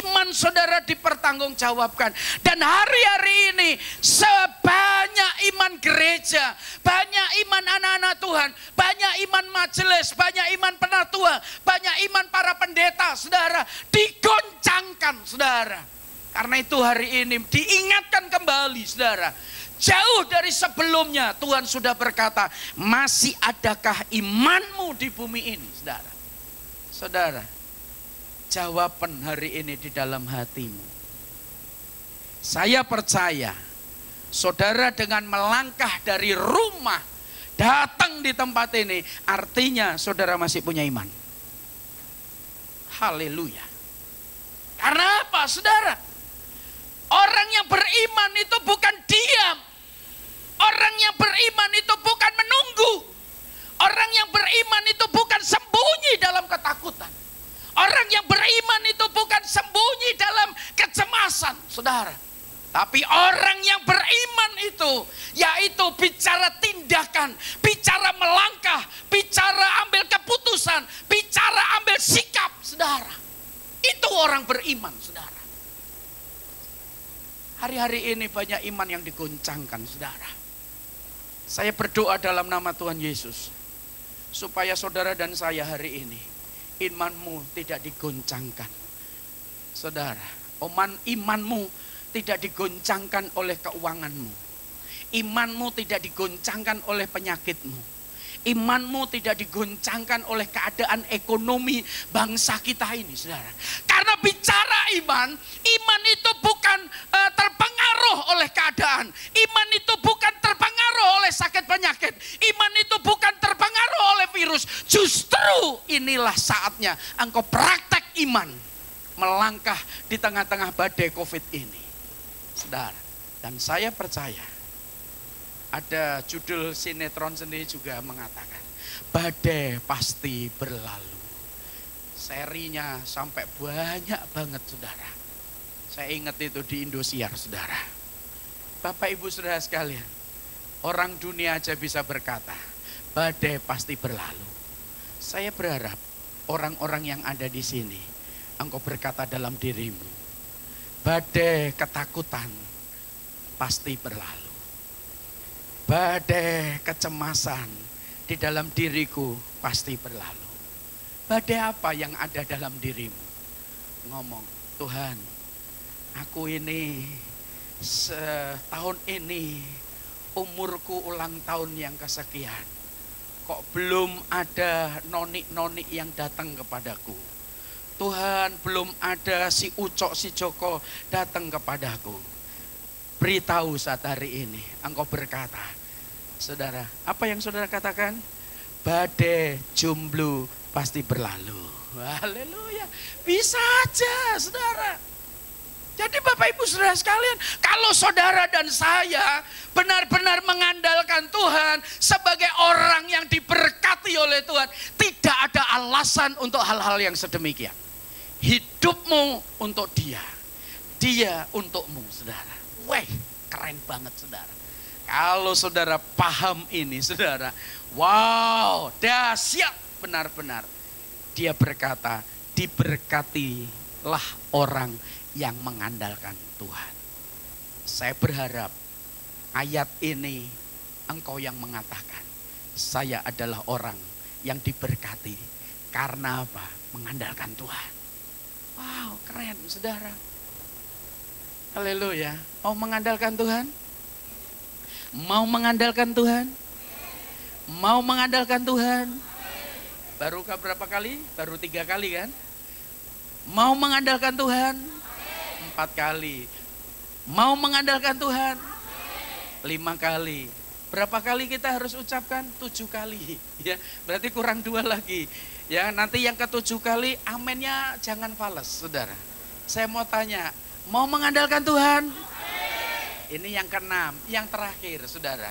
iman saudara dipertanggungjawabkan. Dan hari-hari ini sebanyak iman gereja, banyak iman anak-anak Tuhan, banyak iman majelis, banyak iman penatua, banyak iman para pendeta saudara, digoncangkan saudara. Karena itu hari ini diingatkan kembali saudara, jauh dari sebelumnya Tuhan sudah berkata, masih adakah imanmu di bumi ini saudara? Saudara, jawaban hari ini di dalam hatimu. Saya percaya saudara dengan melangkah dari rumah datang di tempat ini, artinya saudara masih punya iman. Haleluya. Karena apa saudara? Orang yang beriman itu bukan diam. Orang yang beriman itu bukan menunggu. Orang yang beriman itu bukan sembunyi dalam ketakutan. Orang yang beriman itu bukan sembunyi dalam kecemasan, saudara. Tapi orang yang beriman itu, yaitu bicara tindakan, bicara melangkah, bicara ambil keputusan, bicara ambil sikap, saudara. Itu orang beriman, saudara. Hari-hari ini banyak iman yang digoncangkan, saudara. Saya berdoa dalam nama Tuhan Yesus, supaya saudara dan saya hari ini, imanmu tidak digoncangkan. Saudara, imanmu tidak digoncangkan oleh keuanganmu. Imanmu tidak digoncangkan oleh penyakitmu. Imanmu tidak digoncangkan oleh keadaan ekonomi bangsa kita ini, saudara. Karena bicara iman itu bukan terpengaruh oleh keadaan. Iman itu bukan terpengaruh oleh sakit penyakit. Iman itu bukan terpengaruh oleh virus. Justru inilah saatnya engkau praktek iman, melangkah di tengah-tengah badai COVID ini, saudara. Dan saya percaya, ada judul sinetron sendiri juga mengatakan, badai pasti berlalu. Serinya sampai banyak banget, saudara. Saya ingat itu di Indosiar, saudara. Bapak Ibu saudara sekalian, orang dunia aja bisa berkata, badai pasti berlalu. Saya berharap orang-orang yang ada di sini, engkau berkata dalam dirimu, badai ketakutan pasti berlalu. Badai kecemasan di dalam diriku pasti berlalu. Badai apa yang ada dalam dirimu? Ngomong, Tuhan, aku ini setahun ini umurku ulang tahun yang kesekian. Kok belum ada noni-noni yang datang kepadaku. Tuhan, belum ada si Ucok, si Joko datang kepadaku. Beritahu saat hari ini, engkau berkata, saudara, apa yang saudara katakan? Badai jomblo pasti berlalu. Haleluya, bisa aja saudara. Jadi Bapak Ibu saudara sekalian, kalau saudara dan saya benar-benar mengandalkan Tuhan sebagai orang yang diberkati oleh Tuhan, tidak ada alasan untuk hal-hal yang sedemikian. Hidupmu untuk dia, dia untukmu saudara. Weh, keren banget saudara. Kalau saudara paham ini saudara, wow, dahsyat benar-benar. Dia berkata, diberkatilah orang yang mengandalkan Tuhan. Saya berharap ayat ini engkau yang mengatakan, saya adalah orang yang diberkati karena apa? Mengandalkan Tuhan. Wow, keren saudara. Haleluya. Mau mengandalkan Tuhan? Mau mengandalkan Tuhan? Mau mengandalkan Tuhan? Baru berapa kali? Baru 3 kali kan? Mau mengandalkan Tuhan? 4 kali. Mau mengandalkan Tuhan? 5 kali. Berapa kali kita harus ucapkan? 7 kali. Ya, berarti kurang 2 lagi. Ya, nanti yang ke-7 kali amennya jangan fales, saudara. Saya mau tanya, mau mengandalkan Tuhan? Ini yang ke-6, yang terakhir, saudara.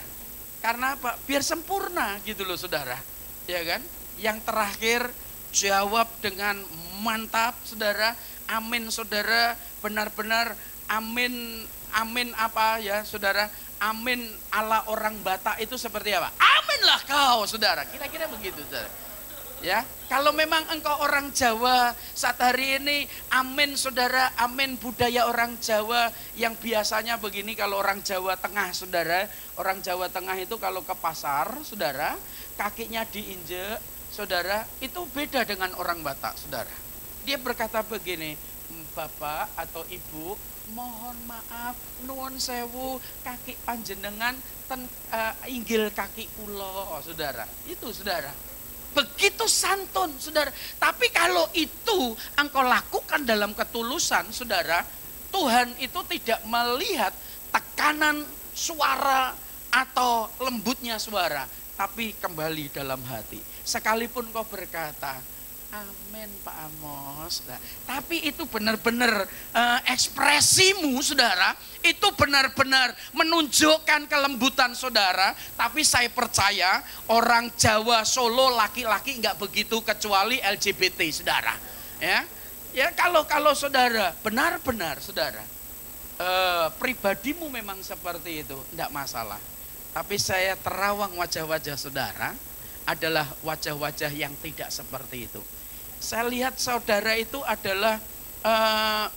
Karena apa? Biar sempurna gitu loh, saudara. Ya kan? Yang terakhir jawab dengan mantap, saudara. Amin, saudara. Benar-benar amin, amin apa ya, saudara? Amin ala orang Batak itu seperti apa? Aminlah kau, saudara. Kira-kira begitu, saudara. Ya, kalau memang engkau orang Jawa saat hari ini, amin saudara, amin budaya orang Jawa yang biasanya begini. Kalau orang Jawa Tengah saudara, orang Jawa Tengah itu kalau ke pasar saudara, kakinya diinjek saudara, itu beda dengan orang Batak saudara. Dia berkata begini, Bapak atau Ibu, mohon maaf, nuwun sewu, kaki panjenengan inggil kaki kula saudara. Itu saudara. Begitu santun, saudara. Tapi kalau itu engkau lakukan dalam ketulusan, saudara, Tuhan itu tidak melihat tekanan suara atau lembutnya suara, tapi kembali dalam hati. Sekalipun kau berkata, amin Pak Amos. Nah, tapi itu benar-benar ekspresimu saudara, itu benar-benar menunjukkan kelembutan saudara. Tapi saya percaya orang Jawa Solo laki-laki enggak begitu kecuali LGBT saudara. Ya kalau saudara benar-benar saudara pribadimu memang seperti itu, enggak masalah. Tapi saya terawang wajah-wajah saudara adalah wajah-wajah yang tidak seperti itu. Saya lihat saudara itu adalah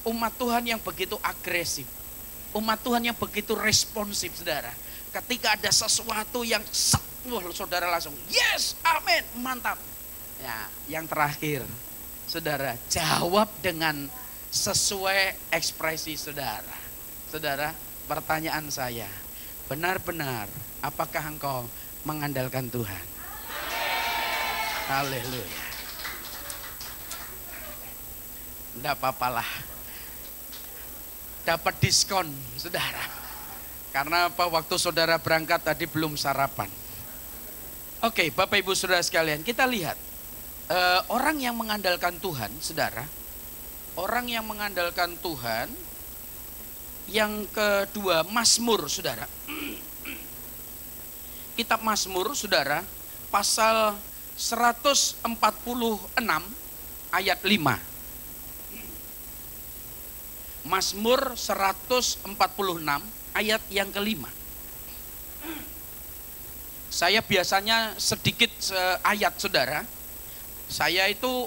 umat Tuhan yang begitu agresif. Umat Tuhan yang begitu responsif saudara. Ketika ada sesuatu yang saudara langsung yes, amin, mantap. Ya, yang terakhir saudara, jawab dengan sesuai ekspresi saudara. Saudara, pertanyaan saya, benar-benar apakah engkau mengandalkan Tuhan? Haleluya. Tidak apa-apalah. Dapat diskon, saudara. Karena apa? Waktu saudara berangkat tadi belum sarapan. Oke, Bapak Ibu saudara sekalian, kita lihat. Orang yang mengandalkan Tuhan, saudara. Orang yang mengandalkan Tuhan. Yang kedua, Mazmur, saudara. Kitab Mazmur, saudara. Pasal 146 ayat 5. Mazmur 146 ayat yang kelima. Saya biasanya sedikit ayat saudara. Saya itu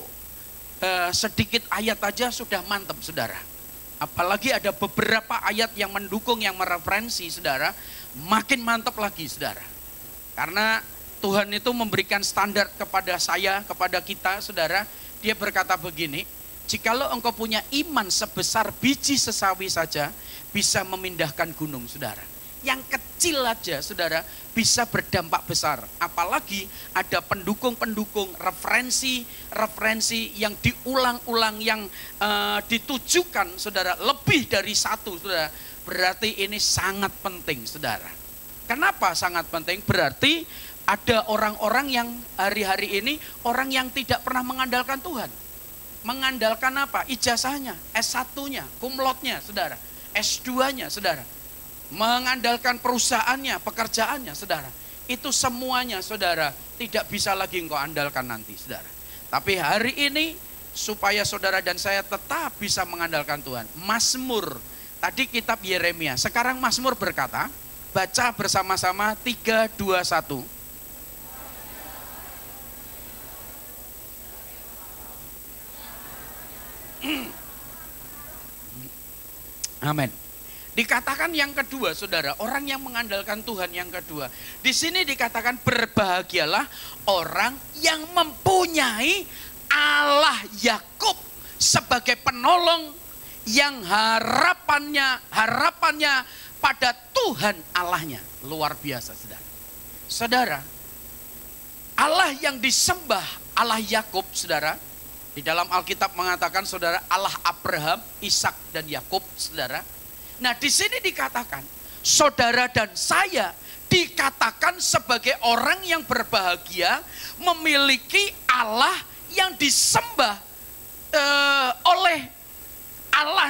sedikit ayat aja sudah mantap saudara. Apalagi ada beberapa ayat yang mendukung, yang mereferensi saudara, makin mantap lagi saudara. Karena Tuhan itu memberikan standar kepada saya, kepada kita saudara. Dia berkata begini, jikalau engkau punya iman sebesar biji sesawi saja, bisa memindahkan gunung saudara. Yang kecil aja saudara bisa berdampak besar. Apalagi ada pendukung-pendukung, referensi yang diulang-ulang, yang ditujukan saudara, lebih dari satu saudara. Berarti ini sangat penting saudara. Kenapa sangat penting? Berarti ada orang-orang yang hari-hari ini, orang yang tidak pernah mengandalkan Tuhan. Mengandalkan apa? Ijazahnya, S1-nya, cum laude-nya saudara, S2-nya saudara. Mengandalkan perusahaannya, pekerjaannya saudara. Itu semuanya saudara tidak bisa lagi engkau andalkan nanti saudara. Tapi hari ini supaya saudara dan saya tetap bisa mengandalkan Tuhan. Mazmur, tadi kitab Yeremia, sekarang Mazmur berkata, baca bersama-sama 3, 2, 1. Amin. Dikatakan yang kedua saudara, orang yang mengandalkan Tuhan yang kedua. Di sini dikatakan berbahagialah orang yang mempunyai Allah Yakub sebagai penolong, yang harapannya pada Tuhan Allahnya. Luar biasa saudara. Saudara, Allah yang disembah, Allah Yakub saudara. Di dalam Alkitab mengatakan saudara, Allah Abraham, Ishak dan Yakub saudara. Nah di sini dikatakan saudara dan saya dikatakan sebagai orang yang berbahagia, memiliki Allah yang disembah oleh Allah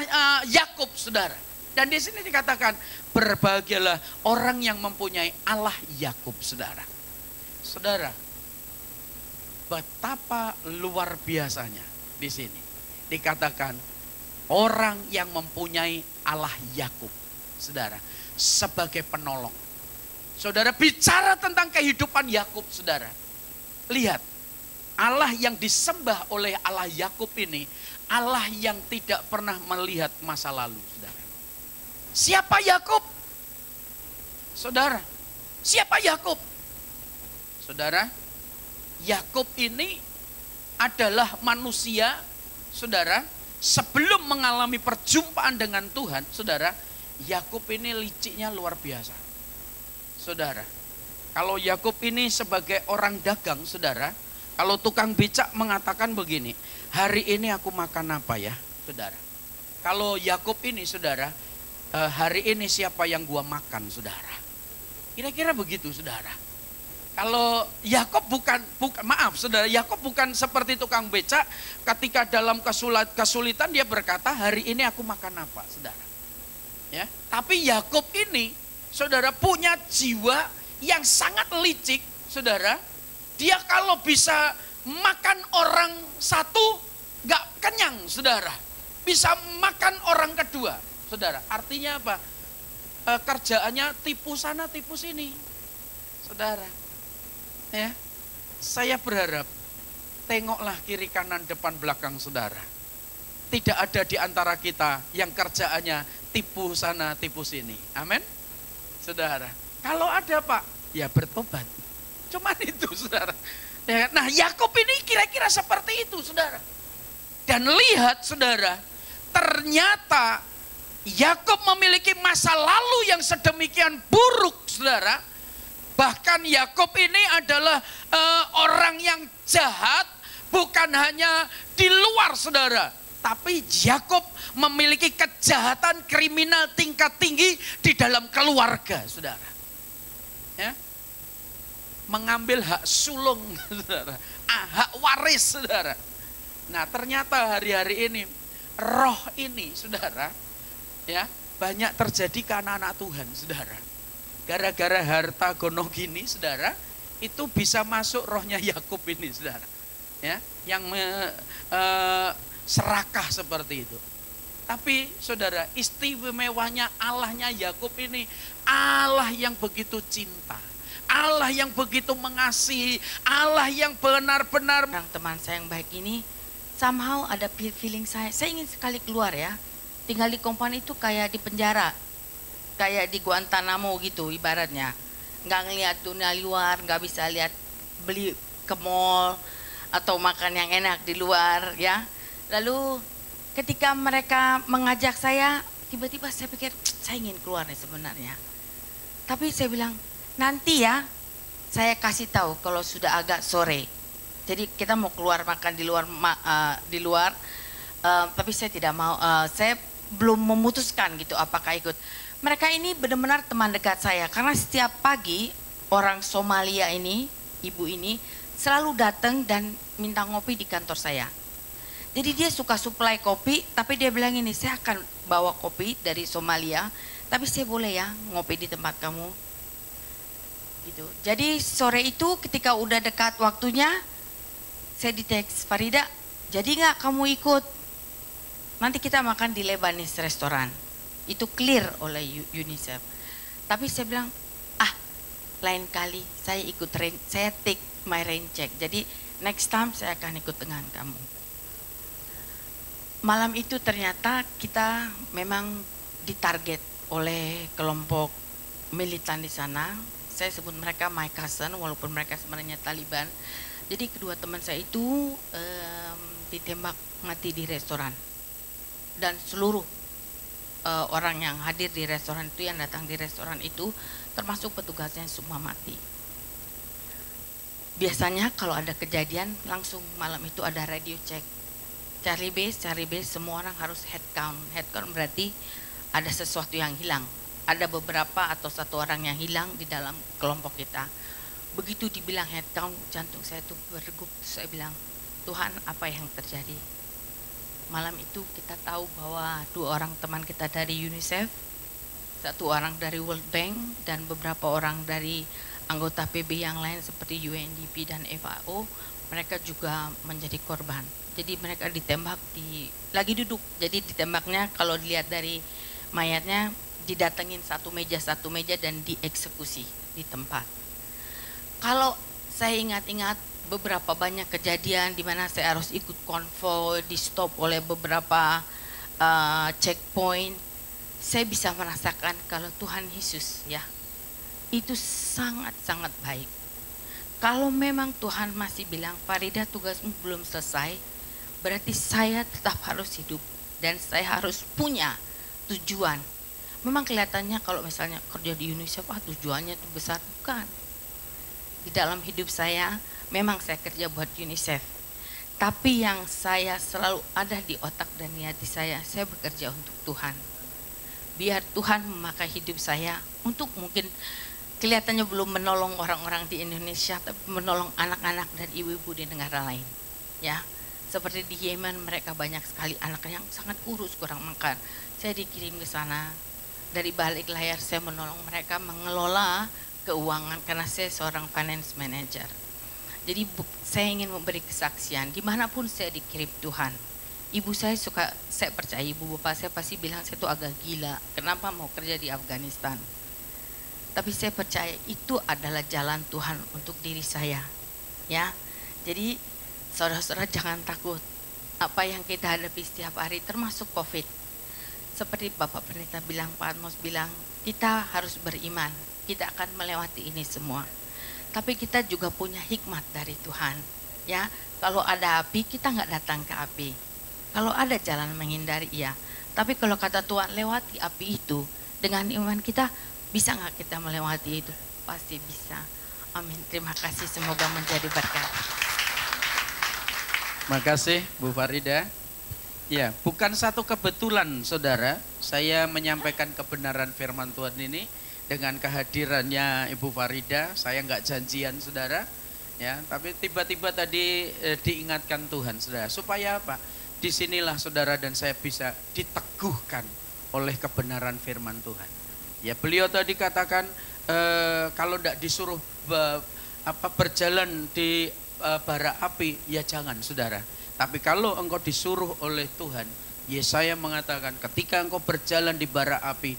Yakub saudara. Dan di sini dikatakan berbahagialah orang yang mempunyai Allah Yakub saudara. Saudara, betapa luar biasanya di sini dikatakan orang yang mempunyai Allah Yakub, saudara, sebagai penolong. Saudara bicara tentang kehidupan Yakub, saudara. Lihat, Allah yang disembah oleh Allah Yakub ini, Allah yang tidak pernah melihat masa lalu, saudara. Siapa Yakub? Saudara, siapa Yakub? Saudara, Yakub ini adalah manusia, saudara. Sebelum mengalami perjumpaan dengan Tuhan, saudara, Yakub ini liciknya luar biasa. Saudara, kalau Yakub ini sebagai orang dagang, saudara, kalau tukang becak mengatakan begini, hari ini aku makan apa ya, saudara? Kalau Yakub ini, saudara, hari ini siapa yang gua makan, saudara? Kira-kira begitu, saudara. Kalau Yakub bukan maaf saudara, Yakub bukan seperti tukang becak ketika dalam kesulitan dia berkata, hari ini aku makan apa, saudara. Ya, tapi Yakub ini, saudara, punya jiwa yang sangat licik, saudara. Dia kalau bisa makan orang satu gak kenyang, saudara. Bisa makan orang kedua, saudara. Artinya apa? Kerjaannya tipu sana, tipu sini, saudara. Ya, saya berharap tengoklah kiri kanan depan belakang saudara. Tidak ada di antara kita yang kerjaannya tipu sana tipu sini. Amin. Saudara, kalau ada Pak, ya bertobat. Cuman itu saudara. Ya, nah Yakub ini kira-kira seperti itu saudara. Dan lihat saudara, ternyata Yakub memiliki masa lalu yang sedemikian buruk saudara. Bahkan Yakub ini adalah orang yang jahat, bukan hanya di luar saudara. Tapi Yakub memiliki kejahatan kriminal tingkat tinggi di dalam keluarga saudara. Ya. Mengambil hak sulung saudara, hak waris saudara. Nah ternyata hari-hari ini, roh ini saudara, ya banyak terjadi ke anak-anak Tuhan saudara. Gara-gara harta gono gini, saudara, itu bisa masuk rohnya Yakub ini, saudara, ya, yang serakah seperti itu. Tapi saudara, istimewanya Allahnya Yakub ini Allah yang begitu cinta, Allah yang begitu mengasihi, Allah yang benar-benar. Teman saya yang baik ini, somehow ada feeling saya ingin sekali keluar ya. Tinggal di Kompon itu kayak di penjara, kayak di Guantanamo gitu ibaratnya. Nggak ngelihat dunia luar, nggak bisa lihat beli ke mall atau makan yang enak di luar ya. Lalu ketika mereka mengajak saya, tiba-tiba saya pikir saya ingin keluar nih sebenarnya. Tapi saya bilang nanti ya saya kasih tahu kalau sudah agak sore. Jadi kita mau keluar makan di luar, tapi saya tidak mau, saya belum memutuskan gitu apakah ikut. Mereka ini benar-benar teman dekat saya karena setiap pagi orang Somalia ini, ibu ini selalu datang dan minta ngopi di kantor saya. Jadi dia suka suplai kopi, tapi dia bilang ini, saya akan bawa kopi dari Somalia, tapi saya boleh ya ngopi di tempat kamu. Gitu. Jadi sore itu ketika udah dekat waktunya, saya di teks, Farida, jadi nggak kamu ikut? Nanti kita makan di Lebanese restoran. Itu clear oleh UNICEF. Tapi saya bilang, lain kali saya ikut, saya take my rain check. Jadi next time saya akan ikut dengan kamu. Malam itu ternyata kita memang ditarget oleh kelompok militan di sana. Saya sebut mereka my cousin walaupun mereka sebenarnya Taliban. Jadi kedua teman saya itu ditembak mati di restoran. Dan seluruh orang yang hadir di restoran itu, yang datang di restoran itu, termasuk petugasnya semua mati. Biasanya kalau ada kejadian langsung malam itu ada radio check. Cari base, semua orang harus head count. Head count berarti ada sesuatu yang hilang. Ada beberapa atau satu orang yang hilang di dalam kelompok kita. Begitu dibilang head count, jantung saya tuh berdegup. Saya bilang, Tuhan apa yang terjadi? Malam itu kita tahu bahwa 2 orang teman kita dari UNICEF, 1 orang dari World Bank, dan beberapa orang dari anggota PB yang lain seperti UNDP dan FAO, mereka juga menjadi korban. Jadi mereka ditembak lagi duduk. Jadi ditembaknya kalau dilihat dari mayatnya, didatengin satu meja dan dieksekusi di tempat. Kalau saya ingat-ingat beberapa banyak kejadian di mana saya harus ikut konvoi, di stop oleh beberapa checkpoint, saya bisa merasakan kalau Tuhan Yesus ya, itu sangat-sangat baik. Kalau memang Tuhan masih bilang, Farida tugasmu belum selesai, berarti saya tetap harus hidup dan saya harus punya tujuan. Memang kelihatannya kalau misalnya kerja di UNICEF, tujuannya itu besar, bukan. Di dalam hidup saya, memang saya kerja buat UNICEF. Tapi yang saya selalu ada di otak dan di hati saya bekerja untuk Tuhan. Biar Tuhan memakai hidup saya untuk mungkin kelihatannya belum menolong orang-orang di Indonesia, tapi menolong anak-anak dan ibu-ibu di negara lain. Ya, seperti di Yemen mereka banyak sekali anak yang sangat kurus, kurang makan. Saya dikirim ke sana. Dari balik layar saya menolong mereka mengelola keuangan karena saya seorang finance manager. Jadi saya ingin memberi kesaksian dimanapun saya dikirim Tuhan. Ibu saya saya percaya ibu bapak saya pasti bilang saya itu agak gila. Kenapa mau kerja di Afghanistan? Tapi saya percaya itu adalah jalan Tuhan untuk diri saya. Ya, jadi saudara-saudara jangan takut. Apa yang kita hadapi setiap hari termasuk COVID. Seperti Bapak Pendeta bilang, Pak Atmos bilang, kita harus beriman. Kita akan melewati ini semua. Tapi kita juga punya hikmat dari Tuhan. Ya, kalau ada api kita nggak datang ke api. Kalau ada jalan menghindari, iya. Tapi kalau kata Tuhan lewati api itu dengan iman kita, bisa nggak kita melewati itu? Pasti bisa. Amin. Terima kasih. Semoga menjadi berkat. Makasih Bu Farida. Ya, bukan satu kebetulan saudara, saya menyampaikan kebenaran firman Tuhan ini dengan kehadirannya Ibu Farida. Saya nggak janjian saudara, ya, tapi tiba-tiba tadi diingatkan Tuhan saudara. Supaya apa? Disinilah saudara dan saya bisa diteguhkan oleh kebenaran firman Tuhan. Ya, beliau tadi katakan kalau tidak disuruh berjalan di bara api, ya jangan saudara. Tapi kalau engkau disuruh oleh Tuhan Yesaya mengatakan, ketika engkau berjalan di bara api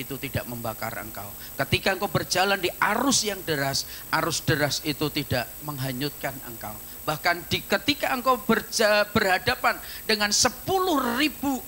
itu tidak membakar engkau. Ketika engkau berjalan di arus yang deras, arus deras itu tidak menghanyutkan engkau. Bahkan ketika engkau berhadapan dengan 10.000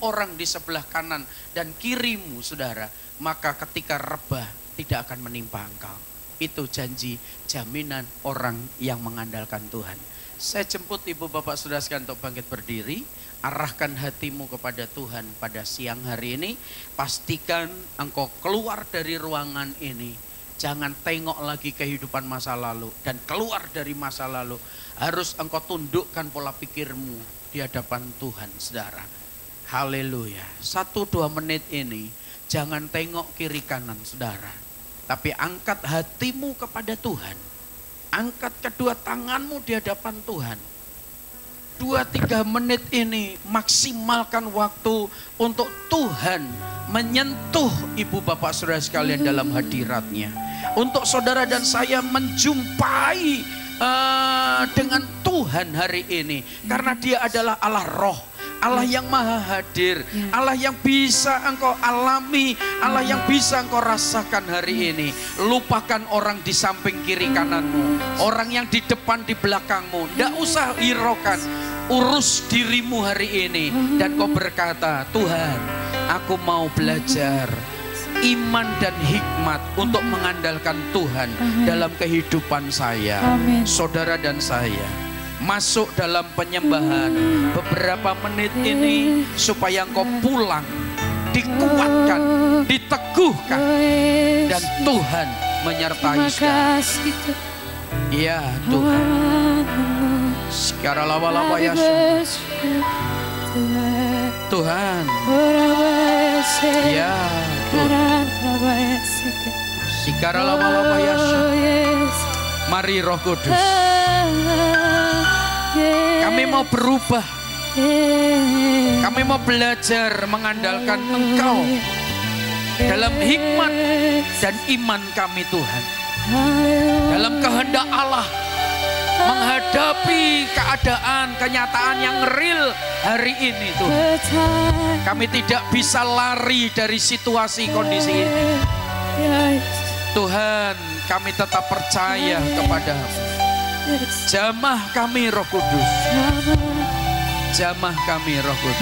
orang di sebelah kanan dan kirimu, saudara, maka ketika rebah tidak akan menimpa engkau. Itu janji, jaminan orang yang mengandalkan Tuhan. Saya jemput ibu bapak saudara sekalian untuk bangkit berdiri. Arahkan hatimu kepada Tuhan pada siang hari ini. Pastikan engkau keluar dari ruangan ini. Jangan tengok lagi kehidupan masa lalu. Dan keluar dari masa lalu. Harus engkau tundukkan pola pikirmu di hadapan Tuhan, saudara. Haleluya. 1-2 menit ini jangan tengok kiri kanan, saudara. Tapi angkat hatimu kepada Tuhan. Angkat kedua tanganmu di hadapan Tuhan. 2-3 menit ini maksimalkan waktu untuk Tuhan menyentuh ibu bapak saudara sekalian dalam hadiratnya. Untuk saudara dan saya menjumpai dengan Tuhan hari ini. Karena dia adalah Allah Roh. Allah yang maha hadir, Allah yang bisa engkau alami, Allah yang bisa engkau rasakan hari ini. Lupakan orang di samping kiri kananmu, orang yang di depan di belakangmu. Tidak usah hiraukan, urus dirimu hari ini. Dan kau berkata, Tuhan, aku mau belajar iman dan hikmat untuk mengandalkan Tuhan dalam kehidupan saya. Saudara dan saya masuk dalam penyembahan beberapa menit ini supaya engkau pulang dikuatkan, diteguhkan, dan Tuhan menyertai saudara. Ya Tuhan, sekarang lama-lama ya Tuhan, ya Tuhan, sekarang lama-lama ya. Mari Roh Kudus, kami mau berubah. Kami mau belajar mengandalkan Engkau dalam hikmat dan iman kami Tuhan. Dalam kehendak Allah menghadapi keadaan, kenyataan yang real hari ini Tuhan. Kami tidak bisa lari dari situasi kondisi ini. Tuhan, kami tetap percaya kepada-Mu. Jamah kami Roh Kudus. Jamah kami Roh Kudus.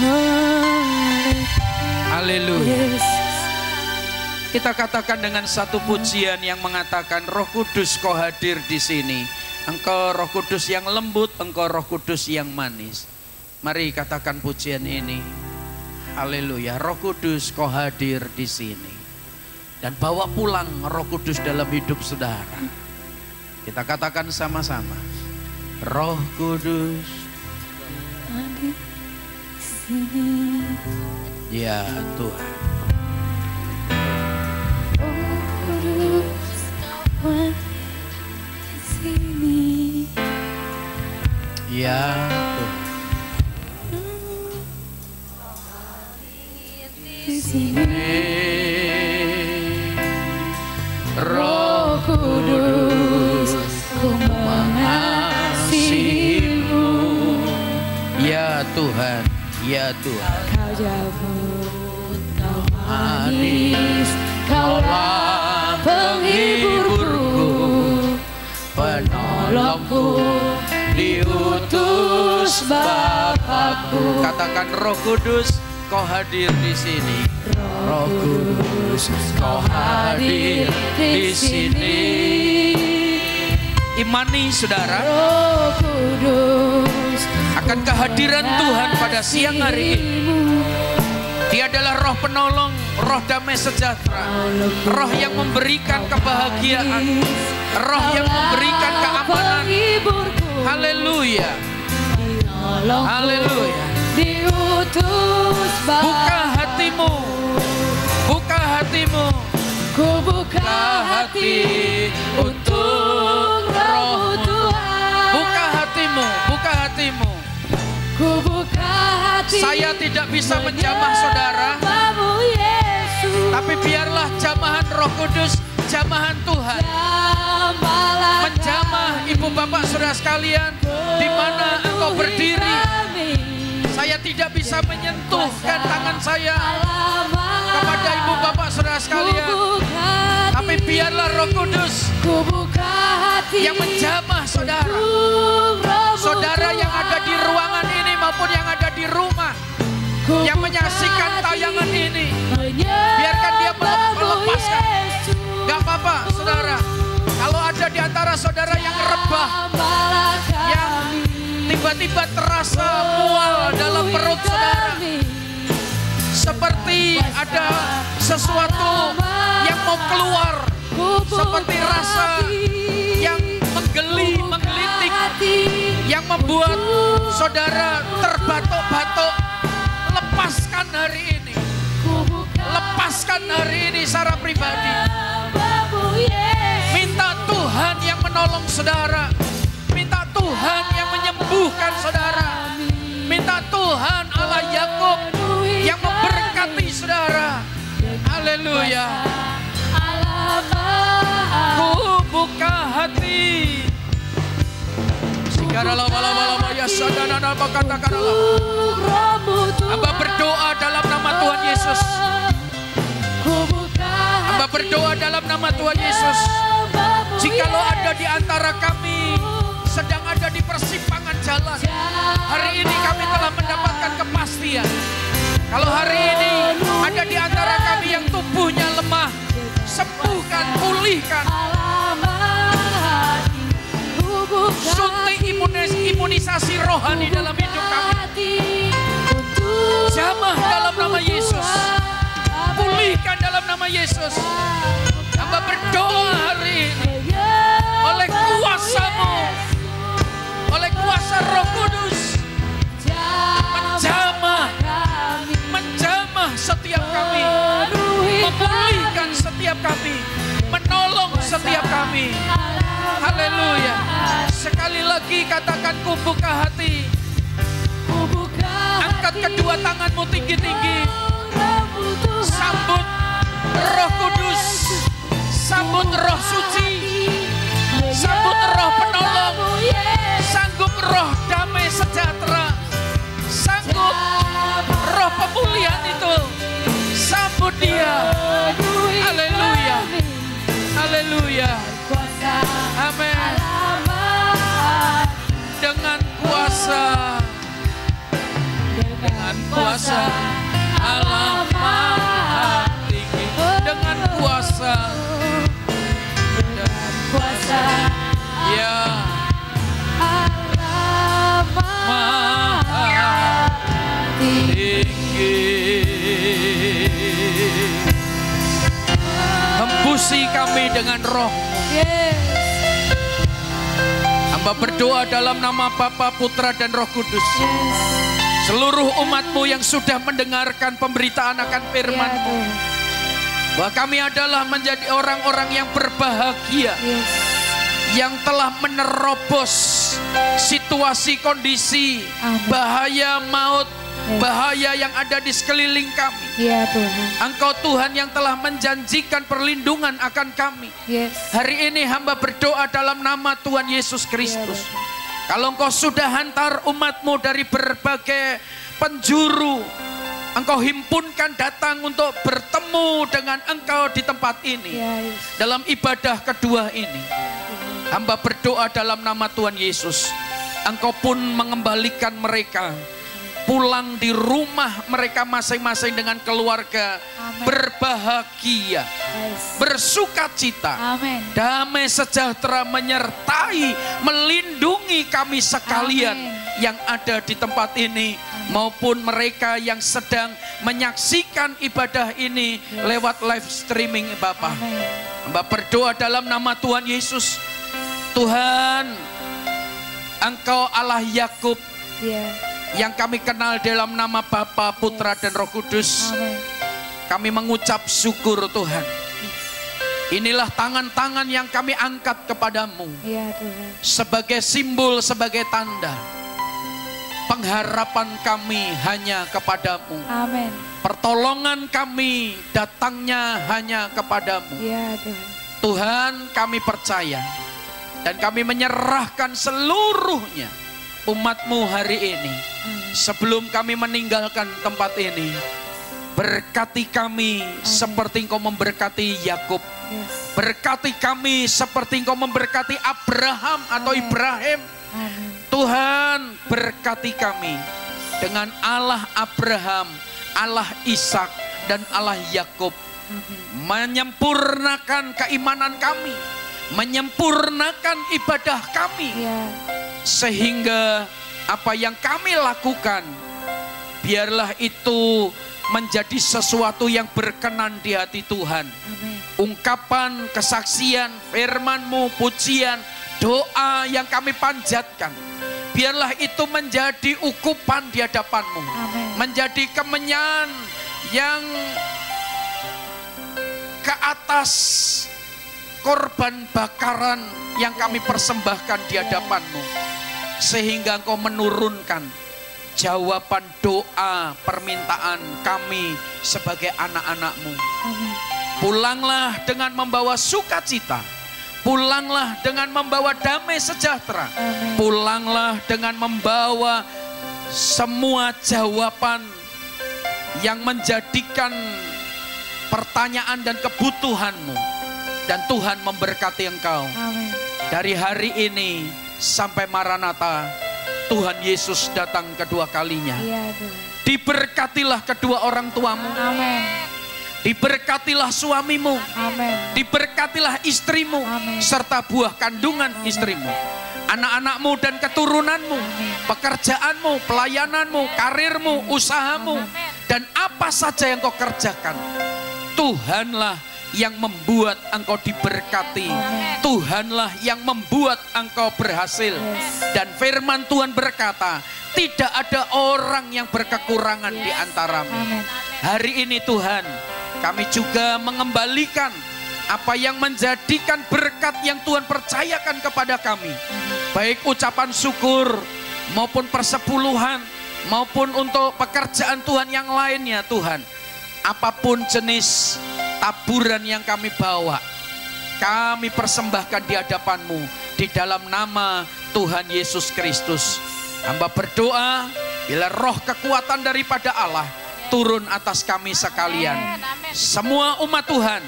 Haleluya. Kita katakan dengan satu pujian yang mengatakan, Roh Kudus kau hadir di sini. Engkau Roh Kudus yang lembut, Engkau Roh Kudus yang manis. Mari katakan pujian ini. Haleluya. Roh Kudus kau hadir di sini. Dan bawa pulang Roh Kudus dalam hidup saudara. Kita katakan sama-sama. Roh Kudus. Ya Tuhan. Ya Tuhan. Roh Kudus, ku mengasihi-Mu. Ya Tuhan, ya Tuhan. Kau jauh, Kau manis, Kaulah penghiburku, penolongku, diutus Bapakku. Katakan Roh Kudus, Kau hadir di sini. Roh Kudus, Kau hadir di sini. Imani saudara akan kehadiran Tuhan pada siang hari ini. Dia adalah roh penolong, roh damai sejahtera, roh yang memberikan kebahagiaan, roh yang memberikan keamanan. Haleluya. Haleluya. Buka hatimu, buka hatimu. Ku buka hati untuk Roh Tuhan. Buka hatimu, buka hatimu. Ku buka hati. Saya tidak bisa menjamah saudara, tapi biarlah jamahan Roh Kudus, jamahan Tuhan menjamah ibu bapak saudara sekalian di mana engkau berdiri. Saya tidak bisa menyentuhkan tangan saya kepada ibu bapak saudara sekalian. Tapi biarlah Roh Kudus yang menjamah saudara. Saudara yang ada di ruangan ini maupun yang ada di rumah, yang menyaksikan tayangan ini, biarkan dia melepaskan. Gak apa-apa saudara, kalau ada di antara saudara yang rebah, yang tiba-tiba terasa mual dalam perut saudara, seperti ada sesuatu yang mau keluar, seperti rasa yang menggelitik, yang membuat saudara terbatuk-batuk. Lepaskan hari ini, lepaskan hari ini secara pribadi. Minta Tuhan yang menolong saudara, minta Tuhan yang menyembuhkan saudara, minta Tuhan Allah Yakub yang memberkati saudara. Haleluya. Ku buka hati. Hamba berdoa dalam nama Tuhan Yesus. Hamba berdoa dalam nama Tuhan Yesus. Jikalau ada di antara kami sedang ada di persimpangan jalan, hari ini kami telah mendapatkan kepastian. Kalau hari ini ada di antara kami yang tubuhnya lemah, sembuhkan, pulihkan. Suntik imunisasi rohani dalam hidup kami. Jamah dalam nama Yesus. Pulihkan dalam nama Yesus. Hamba berdoa hari ini, oleh kuasa-Mu, oleh kuasa Roh Kudus, menjamah setiap kami, memulihkan setiap kami, menolong setiap kami. Haleluya. Sekali lagi katakan, ku buka hati. Angkat kedua tanganmu tinggi-tinggi. Sambut Roh Kudus, sambut Roh Suci, sambut Roh Penolong, sanggup Roh damai sejahtera, sanggup Roh pemulihan itu. Sambut Dia. Haleluya. Haleluya. Amin. Dengan kuasa Allah Maha Tinggi, dengan kuasa ya Maha Tinggi. Hembusi kami dengan Roh. Hamba berdoa dalam nama Bapa, Putra, dan Roh Kudus. Seluruh umat-Mu yang sudah mendengarkan pemberitaan akan firman-Mu, bahwa kami adalah menjadi orang-orang yang berbahagia, yang telah menerobos situasi, kondisi, bahaya, maut, bahaya yang ada di sekeliling kami. Ya Tuhan. Engkau Tuhan yang telah menjanjikan perlindungan akan kami. Hari ini hamba berdoa dalam nama Tuhan Yesus Kristus. Kalau Engkau sudah hantar umat-Mu dari berbagai penjuru, Engkau himpunkan datang untuk bertemu dengan Engkau di tempat ini. Dalam ibadah kedua ini, hamba berdoa dalam nama Tuhan Yesus. Engkau pun mengembalikan mereka pulang di rumah mereka masing-masing dengan keluarga. Amen. Berbahagia, bersuka cita, damai sejahtera menyertai, melindungi kami sekalian yang ada di tempat ini, maupun mereka yang sedang menyaksikan ibadah ini lewat live streaming Bapak. Hamba berdoa dalam nama Tuhan Yesus. Tuhan, Engkau Allah Yakub, yang kami kenal dalam nama Bapa, Putra, dan Roh Kudus. Kami mengucap syukur Tuhan. Inilah tangan-tangan yang kami angkat kepadamu. Tuhan. Sebagai simbol, sebagai tanda. Pengharapan kami hanya kepadamu. Amen. Pertolongan kami datangnya hanya kepadamu. Tuhan. Tuhan, kami percaya. Dan kami menyerahkan seluruhnya umat-Mu hari ini. Sebelum kami meninggalkan tempat ini, berkati kami seperti Engkau memberkati Yakub. Berkati kami seperti Engkau memberkati Abraham atau Ibrahim. Tuhan, berkati kami dengan Allah Abraham, Allah Ishak, dan Allah Yakub. Menyempurnakan keimanan kami, menyempurnakan ibadah kami, sehingga apa yang kami lakukan, biarlah itu menjadi sesuatu yang berkenan di hati Tuhan. Ungkapan, kesaksian, firman-Mu, pujian, doa yang kami panjatkan, biarlah itu menjadi ukupan di hadapan-Mu, menjadi kemenyan yang ke atas korban bakaran yang kami persembahkan di hadapan-Mu, sehingga Engkau menurunkan jawaban doa permintaan kami sebagai anak-anak-Mu. Pulanglah dengan membawa sukacita, pulanglah dengan membawa damai sejahtera, pulanglah dengan membawa semua jawaban yang menjadikan pertanyaan dan kebutuhan-Mu. Dan Tuhan memberkati engkau. Dari hari ini sampai Maranatha, Tuhan Yesus datang kedua kalinya. Diberkatilah kedua orang tuamu. Diberkatilah suamimu. Diberkatilah istrimu. Serta buah kandungan istrimu. Anak-anakmu dan keturunanmu. Pekerjaanmu, pelayananmu, karirmu, usahamu. Dan apa saja yang kau kerjakan, Tuhanlah yang membuat engkau diberkati. Tuhanlah yang membuat engkau berhasil. Dan firman Tuhan berkata, tidak ada orang yang berkekurangan di antaramu. Hari ini Tuhan, kami juga mengembalikan apa yang menjadikan berkat yang Tuhan percayakan kepada kami. Baik ucapan syukur, maupun persepuluhan, maupun untuk pekerjaan Tuhan yang lainnya Tuhan. Apapun jenis taburan yang kami bawa, kami persembahkan di hadapan-Mu di dalam nama Tuhan Yesus Kristus. Hamba berdoa, bila roh kekuatan daripada Allah turun atas kami sekalian. Semua umat Tuhan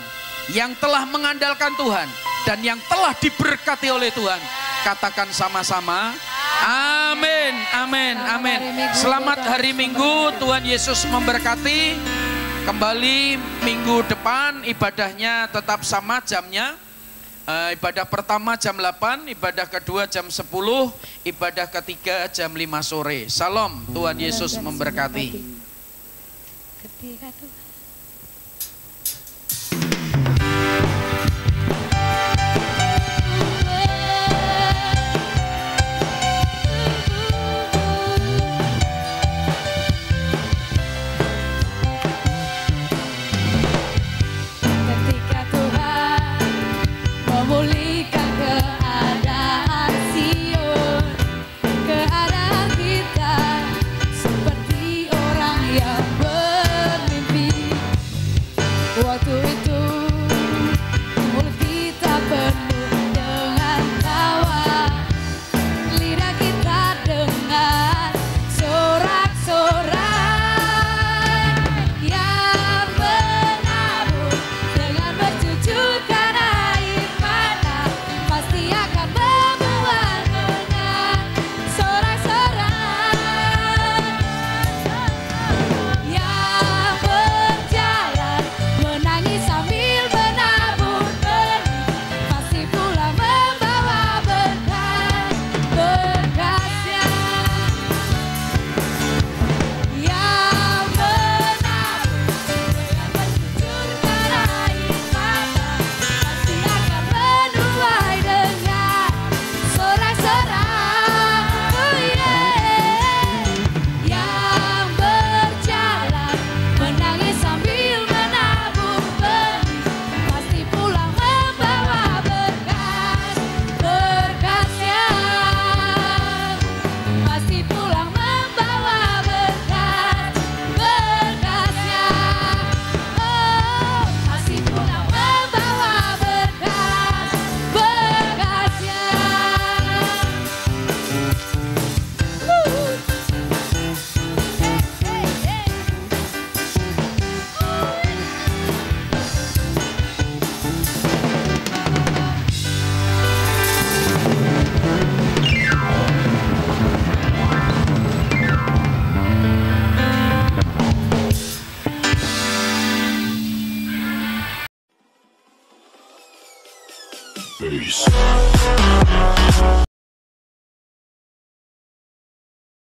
yang telah mengandalkan Tuhan dan yang telah diberkati oleh Tuhan, katakan sama-sama, amin, amin, amin. Selamat hari Minggu, Tuhan Yesus memberkati. Kembali minggu depan ibadahnya tetap sama jamnya. Ibadah pertama jam 8, ibadah kedua jam 10, ibadah ketiga jam 5 sore. Salam, Tuhan Yesus memberkati. Ketika Tuhan memulihkan keadaan Sion, keadaan kita seperti orang yang bermimpi. Peace.